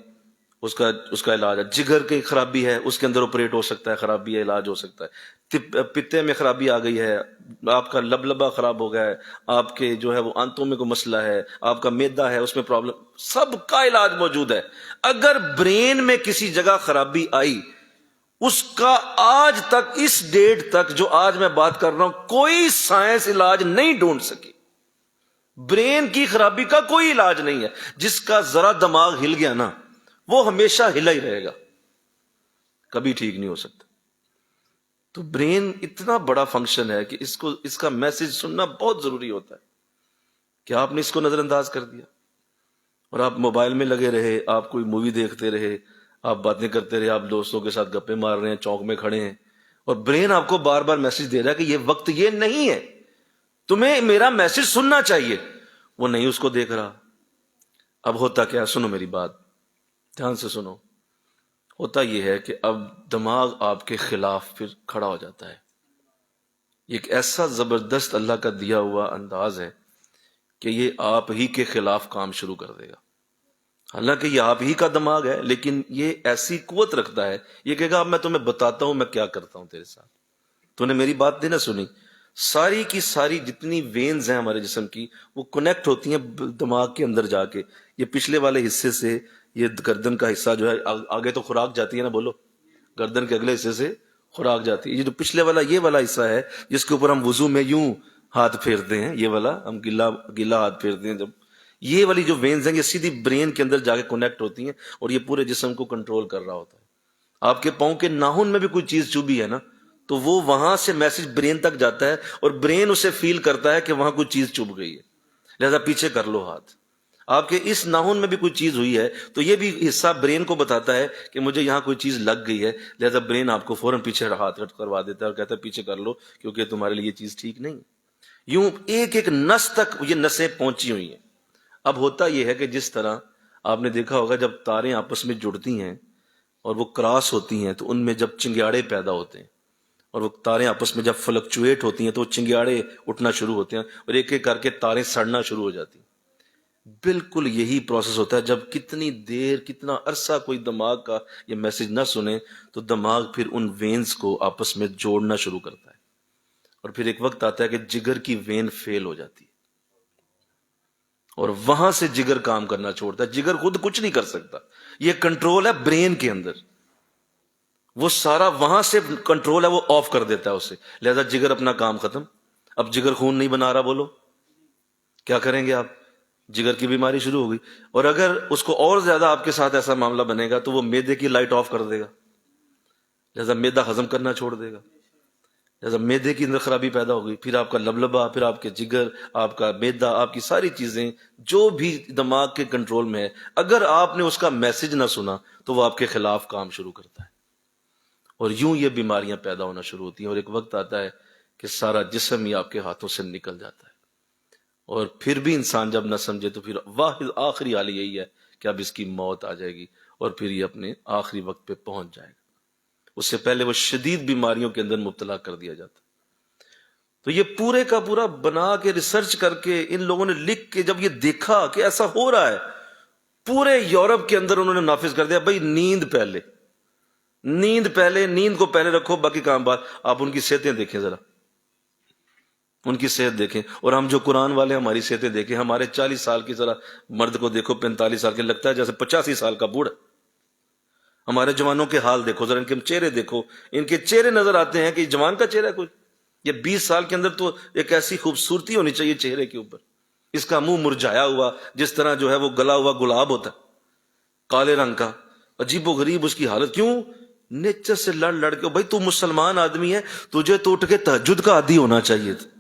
اس کا علاج ہے۔ جگر کی خرابی ہے، اس کے اندر آپریٹ ہو سکتا ہے، خرابی ہے، علاج ہو سکتا ہے۔ پتے میں خرابی آ گئی ہے، آپ کا لبلبا خراب ہو گیا ہے، آپ کے جو ہے وہ آنتوں میں کوئی مسئلہ ہے، آپ کا میدا ہے اس میں پرابلم، سب کا علاج موجود ہے۔ اگر برین میں کسی جگہ خرابی آئی، اس کا آج تک، اس ڈیٹ تک جو آج میں بات کر رہا ہوں، کوئی سائنس علاج نہیں ڈھونڈ سکی۔ برین کی خرابی کا کوئی علاج نہیں ہے، جس کا ذرا دماغ ہل گیا نا، وہ ہمیشہ ہلا ہی رہے گا، کبھی ٹھیک نہیں ہو سکتا۔ تو برین اتنا بڑا فنکشن ہے کہ اس کا میسج سننا بہت ضروری ہوتا ہے، کہ آپ نے اس کو نظر انداز کر دیا اور آپ موبائل میں لگے رہے، آپ کوئی مووی دیکھتے رہے، آپ باتیں کرتے رہے، آپ دوستوں کے ساتھ گپے مار رہے ہیں، چوک میں کھڑے ہیں، اور برین آپ کو بار بار میسج دے رہا ہے کہ یہ وقت یہ نہیں ہے، تمہیں میرا میسج سننا چاہیے، وہ نہیں اس کو دیکھ رہا۔ اب ہوتا کیا، سنو میری بات دھیان سے سنو، ہوتا یہ ہے کہ اب دماغ آپ کے خلاف پھر کھڑا ہو جاتا ہے۔ یہ ایک ایسا زبردست اللہ کا دیا ہوا انداز ہے کہ یہ آپ ہی کے خلاف کام شروع کر دے گا۔ حالانکہ یہ آپ ہی کا دماغ ہے، لیکن یہ ایسی قوت رکھتا ہے، یہ کہے گا اب میں تمہیں بتاتا ہوں میں کیا کرتا ہوں تیرے ساتھ، تو نے میری بات نہیں نہ سنی۔ ساری کی ساری جتنی وینز ہیں ہمارے جسم کی، وہ کنیکٹ ہوتی ہیں دماغ کے اندر جا کے، یہ پچھلے والے حصے سے، یہ گردن کا حصہ جو ہے آگے تو خوراک جاتی ہے نا، بولو، گردن کے اگلے حصے سے خوراک جاتی ہے، یہ جو پچھلے والا یہ والا حصہ ہے جس کے اوپر ہم وضو میں یوں ہاتھ پھیرتے ہیں، یہ والا ہم گلا ہاتھ پھیرتے ہیں جب، یہ والی جو وینز ہیں یہ سیدھی برین کے اندر جا کے کنیکٹ ہوتی ہیں اور یہ پورے جسم کو کنٹرول کر رہا ہوتا ہے. آپ کے پاؤں کے ناخن میں بھی کوئی چیز چبھی ہے نا تو وہ وہاں سے میسج برین تک جاتا ہے اور برین اسے فیل کرتا ہے کہ وہاں کوئی چیز چبھ گئی ہے، لہذا پیچھے کر لو ہاتھ. آپ کے اس ناخن میں بھی کوئی چیز ہوئی ہے تو یہ بھی حصہ برین کو بتاتا ہے کہ مجھے یہاں کوئی چیز لگ گئی ہے، لہذا برین آپ کو فوراً پیچھے ہاتھ کروا دیتا ہے اور کہتا ہے پیچھے کر لو کیونکہ تمہارے لیے یہ چیز ٹھیک نہیں. یوں ایک ایک نس تک یہ نسیں پہنچی ہوئی ہیں. اب ہوتا یہ ہے کہ جس طرح آپ نے دیکھا ہوگا جب تاریں آپس میں جڑتی ہیں اور وہ کراس ہوتی ہیں تو ان میں جب چنگیاڑے پیدا ہوتے ہیں اور وہ تاریں آپس میں جب فلکچویٹ ہوتی ہیں تو وہ چنگیاڑے اٹھنا شروع ہوتے ہیں اور ایک ایک کر کے تاریں سڑنا شروع ہو جاتی ہیں. بالکل یہی پروسیس ہوتا ہے جب کتنی دیر کتنا عرصہ کوئی دماغ کا یہ میسج نہ سنے تو دماغ پھر ان وینز کو آپس میں جوڑنا شروع کرتا ہے اور پھر ایک وقت آتا ہے کہ جگر کی وین فیل ہو جاتی ہے اور وہاں سے جگر کام کرنا چھوڑتا ہے. جگر خود کچھ نہیں کر سکتا، یہ کنٹرول ہے برین کے اندر، وہ سارا وہاں سے کنٹرول ہے، وہ آف کر دیتا ہے اسے، لہذا جگر اپنا کام ختم. اب جگر خون نہیں بنا رہا، بولو کیا کریں گے آپ؟ جگر کی بیماری شروع ہو گئی. اور اگر اس کو اور زیادہ آپ کے ساتھ ایسا معاملہ بنے گا تو وہ معدے کی لائٹ آف کر دے گا، لہذا معدہ ہضم کرنا چھوڑ دے گا، لہذا معدے کی اندر خرابی پیدا ہوگی. پھر آپ کا لبلبا، پھر آپ کے جگر، آپ کا معدہ، آپ کی ساری چیزیں جو بھی دماغ کے کنٹرول میں ہے، اگر آپ نے اس کا میسج نہ سنا تو وہ آپ کے خلاف کام شروع کرتا ہے اور یوں یہ بیماریاں پیدا ہونا شروع ہوتی ہیں اور ایک وقت آتا ہے کہ سارا جسم ہی آپ کے ہاتھوں سے نکل جاتا ہے. اور پھر بھی انسان جب نہ سمجھے تو پھر واحد آخری حال یہی ہے کہ اب اس کی موت آ جائے گی اور پھر یہ اپنے آخری وقت پہ پہنچ جائے گا. اس سے پہلے وہ شدید بیماریوں کے اندر مبتلا کر دیا جاتا. تو یہ پورے کا پورا بنا کے ریسرچ کر کے ان لوگوں نے لکھ کے جب یہ دیکھا کہ ایسا ہو رہا ہے پورے یورپ کے اندر انہوں نے نافذ کر دیا بھائی نیند پہلے، نیند پہلے، نیند کو پہلے رکھو، باقی کام بعد. آپ ان کی صحتیں دیکھیں ذرا، ان کی صحت دیکھیں اور ہم جو قرآن والے ہماری صحتیں دیکھیں. ہمارے 40 سال کی ذرا مرد کو دیکھو، 45 سال کے لگتا ہے جیسے 85 سال کا بوڑھا. ہمارے جوانوں کے حال دیکھو ذرا، ان کے چہرے دیکھو، ان کے چہرے نظر آتے ہیں کہ جوان کا چہرہ ہے کوئی. یہ 20 سال کے اندر تو ایک ایسی خوبصورتی ہونی چاہیے چہرے کے اوپر، اس کا منہ مرجھایا ہوا جس طرح جو ہے وہ گلا ہوا گلاب ہوتا ہے کالے رنگ کا، عجیب و غریب اس کی حالت. کیوں؟ نیچر سے لڑ لڑ کے. بھائی تو مسلمان آدمی ہے، تجھے تو اٹھ کے تہجد کا عادی ہونا چاہیے تھا،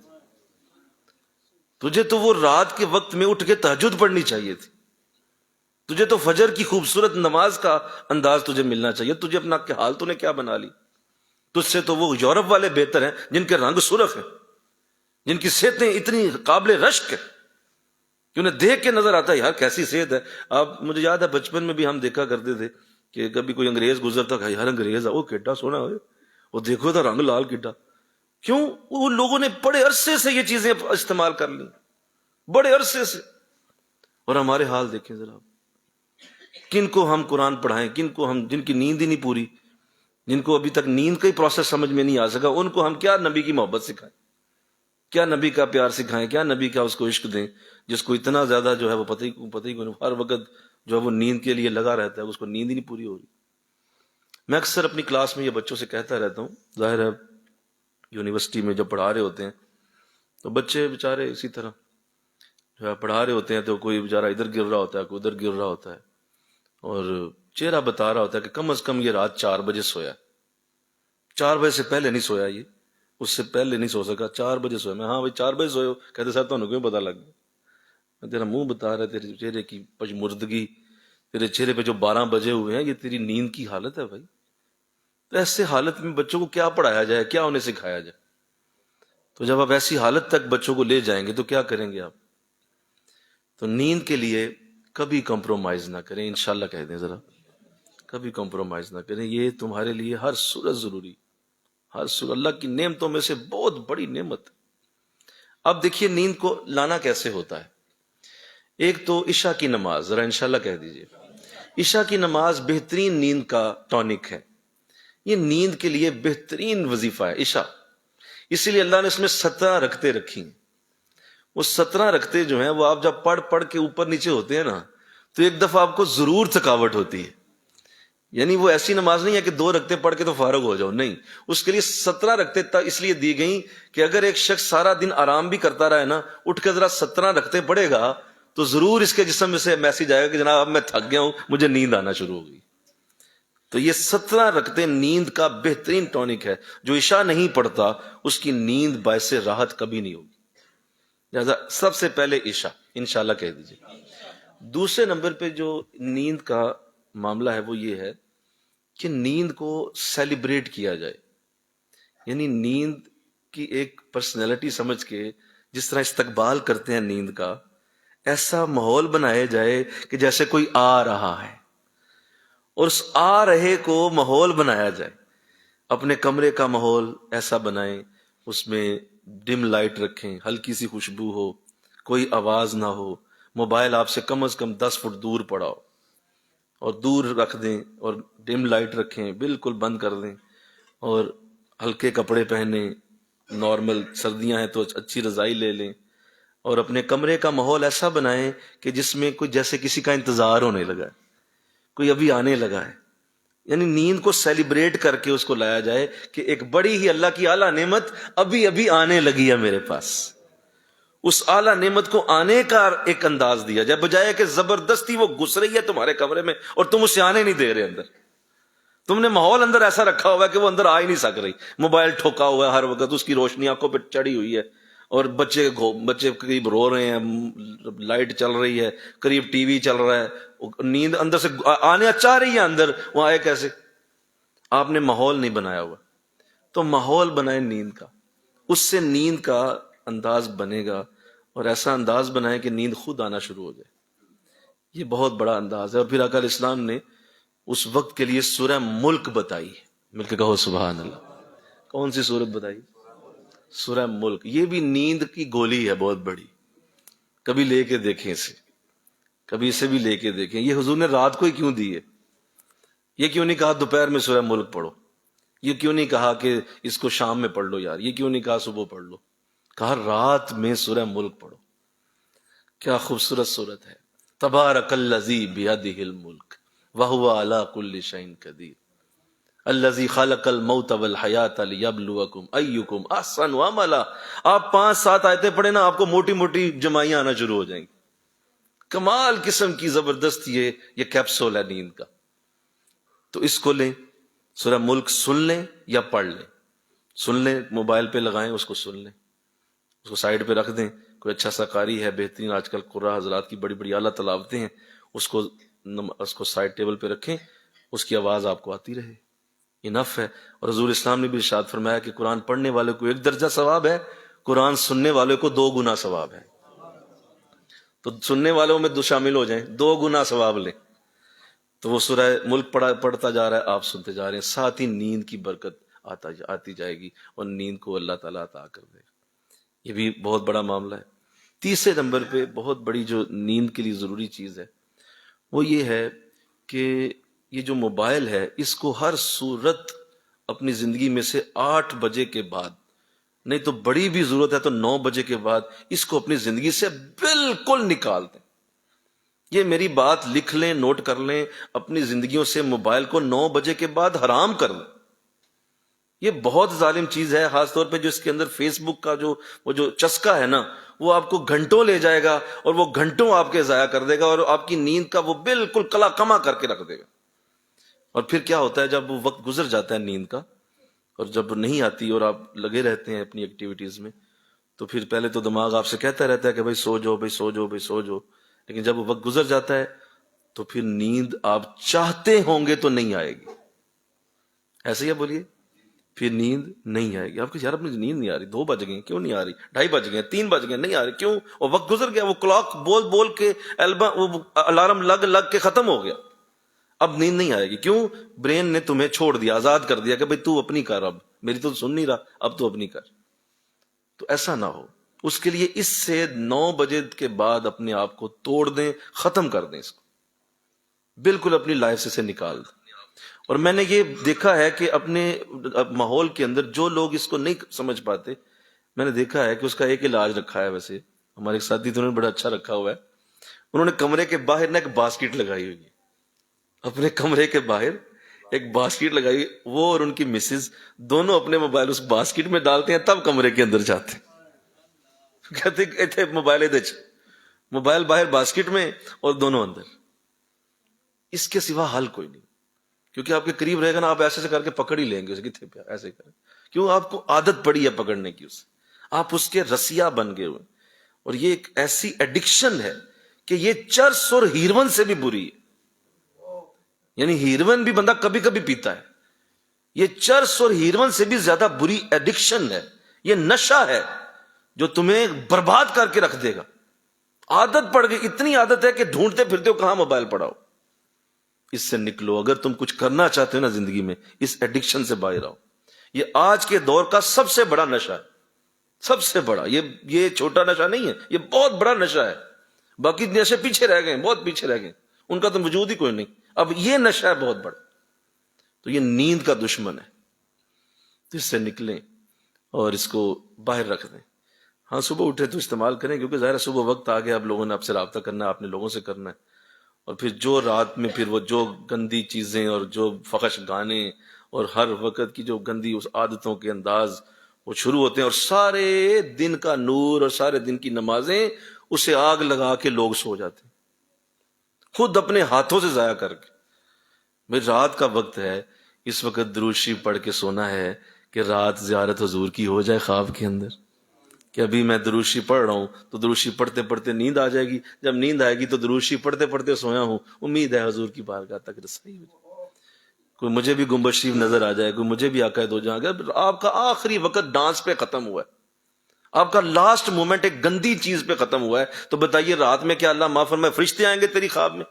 تجھے تو وہ رات کے وقت میں اٹھ کے تہجد پڑھنی چاہیے تھی، تجھے تو فجر کی خوبصورت نماز کا انداز تجھے ملنا چاہیے. تجھے اپنا حال تو نے کیا بنا لی؟ تجھ سے تو وہ یورپ والے بہتر ہیں جن کے رنگ سرخ ہیں، جن کی صحتیں اتنی قابل رشک ہیں کہ انہیں دیکھ کے نظر آتا ہے یار کیسی صحت ہے. آپ مجھے یاد ہے بچپن میں بھی ہم دیکھا کرتے تھے کہ کبھی کوئی انگریز گزرتا تھا، یار انگریز وہ کیڈا سونا ہوئے، وہ دیکھو تھا رنگ لال کیڈا. کیوں؟ وہ لوگوں نے بڑے عرصے سے یہ چیزیں استعمال کر لی، بڑے عرصے سے. اور ہمارے حال دیکھیں ذرا، کن کو ہم قرآن پڑھائیں، کن کو ہم، جن کی نیند ہی نہیں پوری، جن کو ابھی تک نیند کا ہی پروسیس سمجھ میں نہیں آ سکا، ان کو ہم کیا نبی کی محبت سکھائیں، کیا نبی کا پیار سکھائیں، کیا نبی کا اس کو عشق دیں جس کو اتنا زیادہ جو ہے وہ پتہ ہی کوئی ہر وقت جو ہے وہ نیند کے لیے لگا رہتا ہے، اس کو نیند ہی نہیں پوری ہو رہی. میں اکثر اپنی کلاس میں یہ بچوں سے کہتا رہتا ہوں، ظاہر ہے یونیورسٹی میں جب پڑھا رہے ہوتے ہیں تو بچے بےچارے اسی طرح جو ہے پڑھا رہے ہوتے ہیں تو کوئی بےچارہ ادھر گر رہا ہوتا ہے، کوئی ادھر گر رہا ہوتا ہے اور چہرہ بتا رہا ہوتا ہے کہ کم از کم یہ رات 4 بجے سویا، 4 بجے سے پہلے نہیں سویا، یہ اس سے پہلے نہیں سو سکا، 4 بجے سویا. میں ہاں بھائی 4 بجے سوئے ہو؟ کہتے سر تمہیں کیوں پتا لگ گیا؟ تیرا منہ بتا رہا ہے، تیرے چہرے کی پجمردگی، تیرے چہرے پہ جو 12 بجے ہوئے ہیں یہ تیری نیند کی حالت ہے. بھائی تو ایسے حالت میں بچوں کو کیا پڑھایا جائے، کیا انہیں سکھایا جائے؟ تو جب آپ ایسی حالت تک بچوں کو لے جائیں گے تو کیا کریں گے آپ؟ تو نیند کے لیے کبھی کمپرومائز نہ کریں، انشاءاللہ کہہ دیں ذرا، کبھی کمپرومائز نہ کریں. یہ تمہارے لیے ہر صورت ضروری، ہر صورت اللہ کی نعمتوں میں سے بہت بڑی نعمت. اب دیکھیے نیند کو لانا کیسے ہوتا ہے. ایک تو عشاء کی نماز، ذرا انشاءاللہ کہہ دیجئے. عشاء کی نماز بہترین نیند کا ٹونک ہے، یہ نیند کے لیے بہترین وظیفہ ہے عشاء. اسی لیے اللہ نے اس میں 17 رکعتیں رکھی ہیں. وہ 17 رکعتیں جو ہیں وہ آپ جب پڑھ کے اوپر نیچے ہوتے ہیں نا تو ایک دفعہ آپ کو ضرور تھکاوٹ ہوتی ہے. یعنی وہ ایسی نماز نہیں ہے کہ 2 رکعتیں پڑھ کے تو فارغ ہو جاؤ، نہیں، اس کے لیے 17 رکعتیں اس لیے دی گئیں کہ اگر ایک شخص سارا دن آرام بھی کرتا رہے نا، اٹھ کے ذرا 17 رکعتیں پڑھے گا تو ضرور اس کے جسم میں سے میسج آئے گا کہ جناب اب میں تھک گیا ہوں، مجھے نیند آنا شروع ہو گئی۔ تو یہ 17 رکعتیں نیند کا بہترین ٹونک ہے۔ جو عشاء نہیں پڑھتا اس کی نیند باعث راحت کبھی نہیں ہوگی، لہذا سب سے پہلے عشاء انشاءاللہ کہہ دیجیے۔ دوسرے نمبر پہ جو نیند کا معاملہ ہے وہ یہ ہے کہ نیند کو سیلیبریٹ کیا جائے، یعنی نیند کی ایک پرسنالٹی سمجھ کے جس طرح استقبال کرتے ہیں نیند کا، ایسا ماحول بنایا جائے کہ جیسے کوئی آ رہا ہے، اور اس آ رہے کو ماحول بنایا جائے۔ اپنے کمرے کا ماحول ایسا بنائیں، اس میں ڈم لائٹ رکھیں، ہلکی سی خوشبو ہو، کوئی آواز نہ ہو، موبائل آپ سے کم از کم 10 فٹ دور پڑا ہو، اور دور رکھ دیں، اور ڈم لائٹ رکھیں، بالکل بند کر دیں، اور ہلکے کپڑے پہنیں، نارمل سردیاں ہیں تو اچھی رضائی لے لیں، اور اپنے کمرے کا ماحول ایسا بنائیں کہ جس میں کوئی جیسے کسی کا انتظار ہونے لگا ہے، کوئی ابھی آنے لگا ہے۔ یعنی نیند کو سیلیبریٹ کر کے اس کو لایا جائے کہ ایک بڑی ہی اللہ کی اعلیٰ نعمت ابھی ابھی آنے لگی ہے میرے پاس۔ اس اعلیٰ نعمت کو آنے کا ایک انداز دیا جائے، بجائے کہ زبردستی وہ گھس رہی ہے تمہارے کمرے میں اور تم اسے آنے نہیں دے رہے اندر۔ تم نے ماحول اندر ایسا رکھا ہوا ہے کہ وہ اندر آ ہی نہیں سک رہی، موبائل ٹھوکا ہوا ہے ہر وقت، اس کی روشنی آنکھوں پہ چڑھی ہوئی ہے، اور بچے قریب رو رہے ہیں، لائٹ چل رہی ہے، قریب ٹی وی چل رہا ہے، نیند اندر سے آنے چاہ رہی ہے اندر، وہ آئے کیسے؟ آپ نے ماحول نہیں بنایا ہوا۔ تو ماحول بنائے نیند کا، اس سے نیند کا انداز بنے گا، اور ایسا انداز بنائے کہ نیند خود آنا شروع ہو جائے۔ یہ بہت بڑا انداز ہے۔ اور پھر آقا علیہ السلام نے اس وقت کے لیے سورہ ملک بتائی، مل کے کہو سبحان اللہ۔ کون سی سورت بتائی؟ سورہ ملک۔ یہ بھی نیند کی گولی ہے بہت بڑی، کبھی لے کے دیکھیں اسے، کبھی اسے بھی لے کے دیکھیں۔ یہ حضور نے رات کو ہی کیوں دی ہے؟ یہ کیوں نہیں کہا دوپہر میں سورہ ملک پڑھو؟ یہ کیوں نہیں کہا کہ اس کو شام میں پڑھ لو یار؟ یہ کیوں نہیں کہا صبح پڑھ لو؟ کہا رات میں سورہ ملک پڑھو۔ کیا خوبصورت سورت ہے! تبارک الذی بیدہ الملک وہو علی کل شیء قدیر الذی خلق الموت والحیات لیبلوکم ایکم احسن عملا۔ آپ 5-7 آیتیں پڑھیں نا، آپ کو موٹی موٹی جمائیاں آنا شروع ہو جائیں گی۔ کمال قسم کی زبردست یہ کیپسول ہے نیند کا۔ تو اس کو لیں، سورہ ملک سن لیں یا پڑھ لیں، سن لیں، موبائل پہ لگائیں، اس کو سن لیں، اس کو سائیڈ پہ رکھ دیں۔ کوئی اچھا سا قاری ہے، بہترین آج کل قراء حضرات کی بڑی بڑی اعلیٰ تلاوتیں ہیں، اس کو سائیڈ ٹیبل پہ رکھیں، اس کی آواز آپ کو آتی رہے، انف ہے۔ اور حضور اسلام نے بھی ارشاد فرمایا کہ قرآن پڑھنے والے کو 1 درجہ ثواب ہے، قرآن سننے والے کو 2 گنا ثواب ہے۔ تو سننے والوں میں شامل ہو جائیں، 2 گنا ثواب لیں۔ تو وہ سورہ ملک پڑھتا جا رہا ہے، آپ سنتے جا رہے ہیں، ساتھ ہی نیند کی برکت آتی جائے گی، اور نیند کو اللہ تعالیٰ عطا کر دے گا۔ یہ بھی بہت بڑا معاملہ ہے۔ تیسرے نمبر پہ بہت بڑی جو نیند کے لیے ضروری چیز ہے وہ یہ ہے کہ یہ جو موبائل ہے اس کو ہر صورت اپنی زندگی میں سے 8 بجے کے بعد، نہیں تو بڑی بھی ضرورت ہے تو 9 بجے کے بعد اس کو اپنی زندگی سے بالکل نکال دیں۔ یہ میری بات لکھ لیں، نوٹ کر لیں، اپنی زندگیوں سے موبائل کو 9 بجے کے بعد حرام کر دیں۔ یہ بہت ظالم چیز ہے، خاص طور پہ جو اس کے اندر فیس بک کا وہ جو چسکا ہے نا، وہ آپ کو گھنٹوں لے جائے گا، اور وہ گھنٹوں آپ کے ضائع کر دے گا، اور آپ کی نیند کا وہ بالکل کلا کما کر کے رکھ دے گا۔ اور پھر کیا ہوتا ہے جب وہ وقت گزر جاتا ہے نیند کا، اور جب نہیں آتی اور آپ لگے رہتے ہیں اپنی ایکٹیویٹیز میں، تو پھر پہلے تو دماغ آپ سے کہتا رہتا ہے کہ بھائی سو جاؤ، بھائی سو جاؤ، بھائی سو جاؤ، لیکن جب وہ وقت گزر جاتا ہے تو پھر نیند آپ چاہتے ہوں گے تو نہیں آئے گی۔ ایسے ہی آپ بولیے، پھر نیند نہیں آئے گی۔ آپ کو یار اپنی نیند نہیں آ رہی، 2 بج گئے کیوں نہیں آ رہی، 2:30 بج گئے، 3 بج گئے، نہیں آ رہی، کیوں؟ وہ وقت گزر گیا، وہ کلاک بول بول کے وہ الارم لگ کے ختم ہو گیا، اب نیند نہیں آئے گی۔ کیوں؟ برین نے تمہیں چھوڑ دیا، آزاد کر دیا کہ بھئی تو اپنی کر، اب میری تو سن نہیں رہا، اب تو اپنی کر۔ تو ایسا نہ ہو، اس کے لیے اس سے 9 بجے کے بعد اپنے آپ کو توڑ دیں، ختم کر دیں، اس کو بالکل اپنی لائف سے نکال دیں۔ اور میں نے یہ دیکھا ہے کہ اپنے ماحول کے اندر جو لوگ اس کو نہیں سمجھ پاتے، میں نے دیکھا ہے کہ اس کا ایک علاج رکھا ہے۔ ویسے ہمارے ساتھی تو انہوں نے بڑا اچھا رکھا ہوا ہے، انہوں نے کمرے کے باہر نا ایک باسکٹ لگائی ہوئی ہے، اپنے کمرے کے باہر ایک باسکٹ لگائی ہوئی، وہ اور ان کی مسز دونوں اپنے موبائل اس باسکٹ میں ڈالتے ہیں، تب کمرے کے اندر جاتے ہیں، کہتے موبائل موبائل باہر باسکٹ میں اور دونوں اندر، اس کے سوا حل کوئی نہیں، کیونکہ آپ کے قریب رہے گا نا، آپ ایسے سے کر کے پکڑ ہی لیں گے اسے، کتنے پہ ایسے کریں، کیوں؟ آپ کو عادت پڑی ہے پکڑنے کی، اسے آپ اس کے رسیا بن گئے ہوئے، اور یہ ایک ایسی ایڈکشن ہے کہ یہ چرس اور ہیروین سے بھی بری ہے، یعنی ہیروین بھی بندہ کبھی کبھی پیتا ہے، یہ چرس اور ہیروین سے بھی زیادہ بری ایڈکشن ہے، یہ نشہ ہے جو تمہیں برباد کر کے رکھ دے گا۔ عادت پڑ گئی، اتنی عادت ہے کہ ڈھونڈتے پھرتے ہو کہاں موبائل پڑا ہو۔ اس سے نکلو، اگر تم کچھ کرنا چاہتے ہو نا زندگی میں، اس ایڈکشن سے باہر آؤ۔ یہ آج کے دور کا سب سے بڑا نشہ ہے، سب سے بڑا، یہ چھوٹا نشہ نہیں ہے، یہ بہت بڑا نشہ ہے۔ باقی نشے پیچھے رہ گئے، بہت پیچھے رہ گئے، ان کا تو وجود ہی کوئی نہیں، اب یہ نشہ ہے بہت بڑا۔ تو یہ نیند کا دشمن ہے، تو اس سے نکلیں اور اس کو باہر رکھ دیں۔ ہاں صبح اٹھے تو استعمال کریں، کیونکہ ظاہر ہے صبح وقت آ گیا، اب لوگوں نے آپ سے رابطہ کرنا ہے، آپ نے لوگوں سے کرنا ہے، اور پھر جو رات میں پھر وہ جو گندی چیزیں اور جو فحش گانے اور ہر وقت کی جو گندی اس عادتوں کے انداز وہ شروع ہوتے ہیں، اور سارے دن کا نور اور سارے دن کی نمازیں اسے آگ لگا کے لوگ سو جاتے ہیں، خود اپنے ہاتھوں سے ضائع کر کے۔ بھئی رات کا وقت ہے، اس وقت درود شریف پڑھ کے سونا ہے کہ رات زیارت حضور کی ہو جائے خواب کے اندر، کہ ابھی میں درود شریف پڑھ رہا ہوں تو درود شریف پڑھتے پڑھتے نیند آ جائے گی، جب نیند آئے گی تو درود شریف پڑھتے پڑھتے سویا ہوں، امید ہے حضور کی بارگاہ تک رسائی ہو جائے، کوئی مجھے بھی گنبد شریف نظر آ جائے، کوئی مجھے بھی آقا دو جہاں۔ اگر آپ کا آخری وقت ڈانس پہ ختم ہوا ہے، آپ کا لاسٹ مومنٹ ایک گندی چیز پہ ختم ہوا ہے، تو بتائیے رات میں کیا اللہ معاف فرمائے فرشتے آئیں گے تیری خواب میں؟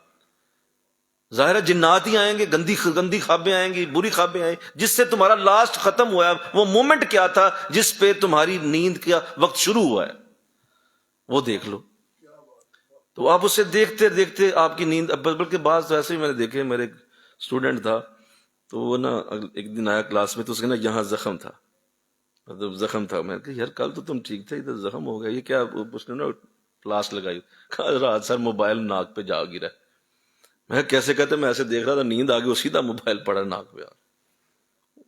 ظاہر ہے جنات ہی آئیں گے، گندی گندی خوابیں آئیں گی، بری خوابیں آئیں گی، جس سے تمہارا لاسٹ ختم ہوا ہے۔ وہ مومنٹ کیا تھا جس پہ تمہاری نیند کا وقت شروع ہوا ہے، وہ دیکھ لو۔ تو آپ اسے دیکھتے دیکھتے آپ کی نیند، بلکہ بعض تو ایسے ہی میں نے دیکھے، میرے ایک اسٹوڈنٹ تھا، تو وہ نا ایک دن آیا کلاس میں، تو اس کے نا یہاں زخم تھا، مطلب زخم تھا۔ میں نے کہا یار کل تو تم ٹھیک تھے، ادھر زخم ہو گیا، یہ کیا؟ اس نے نا پلاس لگائی، کہا رات سر موبائل ناک پہ جا گرا۔ میں کیسے کہتے؟ میں ایسے دیکھ رہا تھا، نیند آ گئی، وہ سیدھا موبائل پڑا ناک پہ،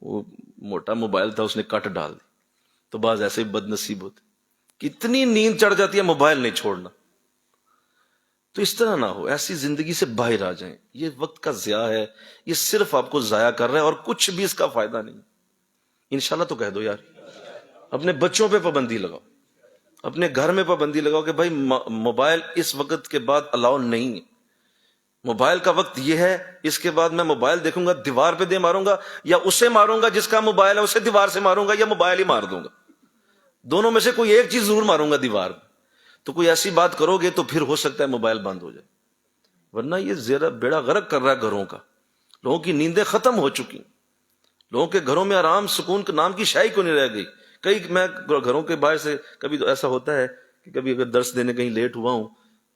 وہ موٹا موبائل تھا، اس نے کٹ ڈال دی۔ تو بعض ایسے ہی بد نصیب ہوتے، کتنی نیند چڑھ جاتی ہے، موبائل نہیں چھوڑنا۔ تو اس طرح نہ ہو، ایسی زندگی سے باہر آ جائیں، یہ وقت کا ضیاع ہے، یہ صرف آپ کو ضائع کر رہا ہے اور کچھ بھی اس کا فائدہ نہیں۔ انشاءاللہ تو کہہ دو یار، اپنے بچوں پہ پابندی لگاؤ، اپنے گھر میں پابندی لگاؤ کہ بھائی موبائل اس وقت کے بعد الاؤ نہیں ہے، موبائل کا وقت یہ ہے، اس کے بعد میں موبائل دیکھوں گا دیوار پہ دے ماروں گا، یا اسے ماروں گا جس کا موبائل ہے اسے دیوار سے ماروں گا، یا موبائل ہی مار دوں گا، دونوں میں سے کوئی ایک چیز ضرور ماروں گا دیوار پہ۔ تو کوئی ایسی بات کرو گے تو پھر ہو سکتا ہے موبائل بند ہو جائے، ورنہ یہ زیادہ بیڑا غرق کر رہا ہے گھروں کا، لوگوں کی نیندیں ختم ہو چکی، لوگوں کے گھروں میں آرام سکون کے نام کی شائی کو نہیں رہ گئی۔ کئی میں گھروں کے باہر سے کبھی تو ایسا ہوتا ہے کہ کبھی اگر درس دینے کہیں لیٹ ہوا ہوں،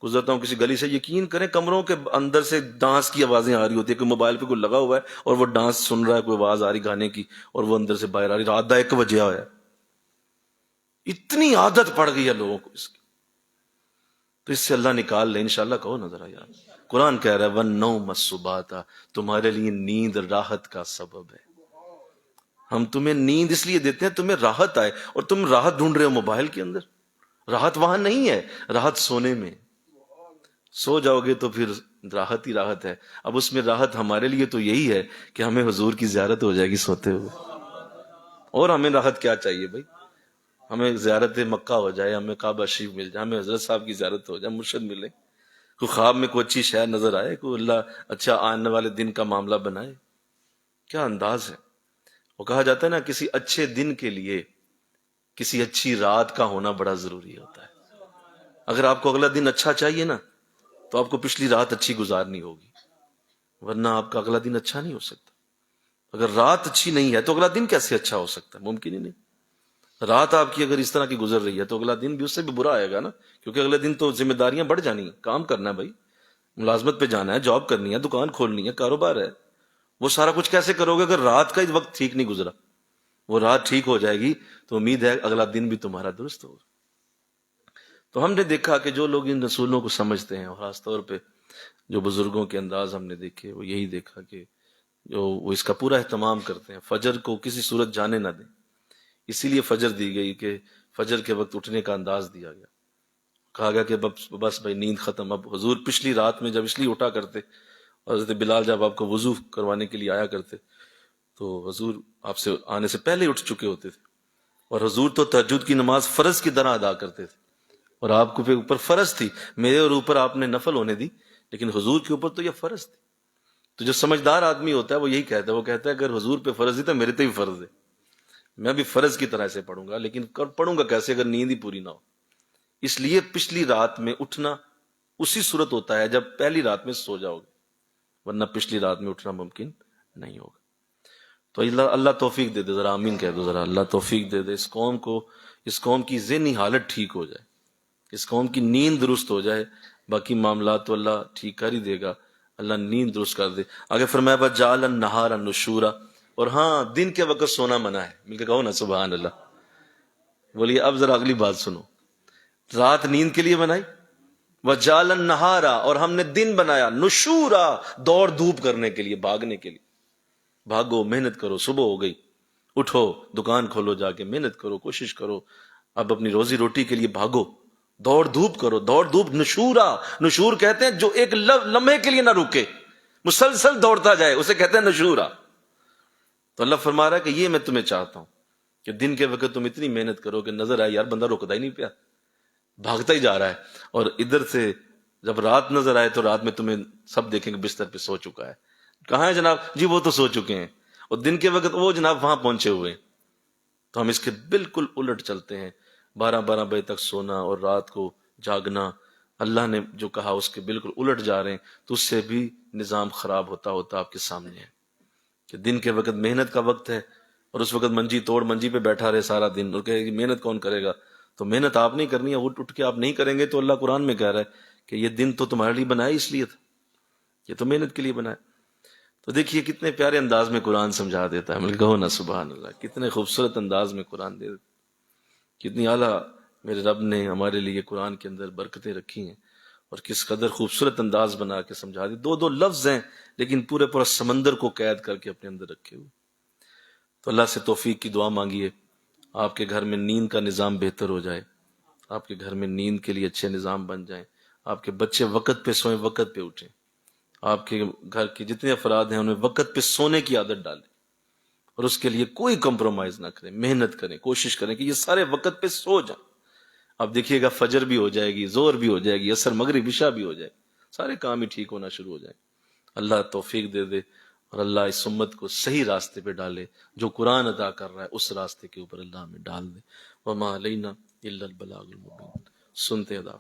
گزرتا ہوں کسی گلی سے، یقین کریں کمروں کے اندر سے ڈانس کی آوازیں آ رہی ہوتی ہے، کوئی موبائل پہ کوئی لگا ہوا ہے اور وہ ڈانس سن رہا ہے، کوئی آواز آ رہی گانے کی، اور وہ اندر سے باہر آ رہی، رات 1 بجے آیا ہے۔ اتنی عادت پڑ گئی ہے لوگوں کو اس کی، تو اس سے اللہ نکال لے انشاءاللہ۔ کہو نا ذرا یار، قرآن کہہ رہا ہے وَالنَّوْمَ سُبَاتًا، تمہارے لیے نیند راحت کا سبب ہے۔ ہم تمہیں نیند اس لیے دیتے ہیں تمہیں راحت آئے، اور تم راحت ڈھونڈ رہے ہو موبائل کے اندر۔ راحت وہاں نہیں ہے، راحت سونے میں، سو جاؤ گے تو پھر راحت ہی راحت ہے۔ اب اس میں راحت ہمارے لیے تو یہی ہے کہ ہمیں حضور کی زیارت ہو جائے گی سوتے ہوئے، اور ہمیں راحت کیا چاہیے بھائی؟ ہمیں زیارت مکہ ہو جائے، ہمیں کعبہ شریف مل جائے، ہمیں حضرت صاحب کی زیارت ہو جائے، مرشد ملے، کوئی خواب میں کوئی اچھی شے نظر آئے، کوئی اللہ اچھا آنے والے دن کا معاملہ بنائے۔ کیا انداز ہے! وہ کہا جاتا ہے نا، کسی اچھے دن کے لیے کسی اچھی رات کا ہونا بڑا ضروری ہوتا ہے۔ اگر آپ کو اگلا دن اچھا چاہیے نا، تو آپ کو پچھلی رات اچھی گزارنی ہوگی، ورنہ آپ کا اگلا دن اچھا نہیں ہو سکتا۔ اگر رات اچھی نہیں ہے تو اگلا دن کیسے اچھا ہو سکتا ہے؟ ممکن ہی نہیں۔ رات آپ کی اگر اس طرح کی گزر رہی ہے تو اگلا دن بھی اس سے بھی برا آئے گا نا، کیونکہ اگلے دن تو ذمہ داریاں بڑھ جانی ہیں، کام کرنا ہے بھائی، ملازمت پہ جانا ہے، جاب کرنی ہے، دکان کھولنی ہے، کاروبار ہے۔ وہ سارا کچھ کیسے کرو گے اگر رات کا وقت ٹھیک نہیں گزرا؟ وہ رات ٹھیک ہو جائے گی تو امید ہے اگلا دن بھی تمہارا درست ہوگا۔ تو ہم نے دیکھا کہ جو لوگ ان رسولوں کو سمجھتے ہیں، اور خاص طور پہ جو بزرگوں کے انداز ہم نے دیکھے، وہ یہی دیکھا کہ جو وہ اس کا پورا اہتمام کرتے ہیں، فجر کو کسی صورت جانے نہ دیں۔ اسی لیے فجر دی گئی کہ فجر کے وقت اٹھنے کا انداز دیا گیا، کہا گیا کہ بس بھائی نیند ختم. اب حضور پچھلی رات میں جب اس لیے اٹھا کرتے اور حضرت بلال جب آپ کو وضو کروانے کے لیے آیا کرتے تو حضور آپ سے آنے سے پہلے اٹھ چکے ہوتے تھے. اور حضور تو تہجد کی نماز فرض کی طرح ادا کرتے تھے اور آپ کو اوپر فرض تھی. میرے اور اوپر آپ نے نفل ہونے دی لیکن حضور کے اوپر تو یہ فرض تھی. تو جو سمجھدار آدمی ہوتا ہے وہ یہی کہتا ہے, وہ کہتا ہے اگر حضور پہ فرض ہی تو میرے پہ بھی فرض ہے, میں بھی فرض کی طرح سے پڑھوں گا, لیکن پڑھوں گا کیسے اگر نیند ہی پوری نہ ہو. اس لیے پچھلی رات میں اٹھنا اسی صورت ہوتا ہے جب پہلی رات میں سو جاؤ گے, ورنہ پچھلی رات میں اٹھنا ممکن نہیں ہوگا. تو اللہ توفیق دے دے, ذرا آمین کہہ دو ذرا, اللہ توفیق دے دے اس قوم کو, اس قوم کی ذہنی حالت ٹھیک ہو جائے, اس قوم کی نیند درست ہو جائے. باقی معاملات تو اللہ ٹھیک کر ہی دے گا, اللہ نیند درست کر دے. آگے فرمایا وَجَعَلَ النَّهَارَ نُشُورًا, اور ہاں دن کے وقت سونا منع ہے. مل کے کہو نا سبحان اللہ. بولیے اب ذرا اگلی بات سنو, رات نیند کے لیے بنائی, وَجَعَلَ النَّهَارَ, اور ہم نے دن بنایا, نشورا, دوڑ دھوپ کرنے کے لیے, بھاگنے کے لیے. بھاگو, محنت کرو, صبح ہو گئی, اٹھو, دکان کھولو, جا کے محنت کرو, کوشش کرو, اب اپنی روزی روٹی کے لیے بھاگو, دوڑ دھوپ کرو. دوڑ دھوپ نشورا, نشور کہتے ہیں جو ایک لمحے کے لیے نہ رکے, مسلسل دوڑتا جائے, اسے کہتے ہیں نشورا. تو اللہ فرما رہا ہے کہ یہ میں تمہیں چاہتا ہوں کہ دن کے وقت تم اتنی محنت کرو کہ نظر آئے یار بندہ رکتا ہی نہیں پیا, بھاگتا ہی جا رہا ہے. اور ادھر سے جب رات نظر آئے تو رات میں تمہیں سب دیکھیں گے بستر پہ سو چکا ہے. کہاں ہے جناب؟ جی وہ تو سو چکے ہیں. اور دن کے وقت وہ جناب وہاں پہنچے ہوئے ہیں. تو ہم اس کے بالکل الٹ چلتے ہیں, 12 بجے تک سونا اور رات کو جاگنا. اللہ نے جو کہا اس کے بالکل الٹ جا رہے ہیں, تو اس سے بھی نظام خراب ہوتا ہوتا آپ کے سامنے ہے کہ دن کے وقت محنت کا وقت ہے اور اس وقت منجی توڑ منجی پہ بیٹھا رہے سارا دن اور کہے کہ محنت کون کرے گا. تو محنت آپ نہیں کرنی ہے, اٹھ کے آپ نہیں کریں گے تو اللہ قرآن میں کہہ رہا ہے کہ یہ دن تو تمہارے لیے بنایا اس لیے تھا, یہ تو محنت کے لیے بنایا. تو دیکھیے کتنے پیارے انداز میں قرآن سمجھا دیتا ہے. مل کہو نا سبحان اللہ, کتنے خوبصورت انداز میں قرآن دے دیتا, کتنی اعلیٰ میرے رب نے ہمارے لیے قرآن کے اندر برکتیں رکھی ہیں, اور کس قدر خوبصورت انداز بنا کے سمجھا دی. 2 لفظ ہیں لیکن پورا سمندر کو قید کر کے اپنے اندر رکھے ہوئے. تو اللہ سے توفیق کی دعا مانگیے, آپ کے گھر میں نیند کا نظام بہتر ہو جائے, آپ کے گھر میں نیند کے لیے اچھے نظام بن جائیں, آپ کے بچے وقت پہ سوئیں, وقت پہ اٹھیں, آپ کے گھر کے جتنے افراد ہیں انہیں وقت پہ سونے کی عادت ڈالیں, اور اس کے لیے کوئی کمپرومائز نہ کریں, محنت کریں, کوشش کریں کہ یہ سارے وقت پہ سو جائیں. اب دیکھیے گا فجر بھی ہو جائے گی, زور بھی ہو جائے گی, عصر مغرب عشاء بھی ہو جائے, سارے کام ہی ٹھیک ہونا شروع ہو جائیں. اللہ توفیق دے دے, اور اللہ اس امت کو صحیح راستے پہ ڈالے, جو قرآن ادا کر رہا ہے اس راستے کے اوپر اللہ ہمیں ڈال دے. وما علینا الا البلاغ المبین. سنتے ادا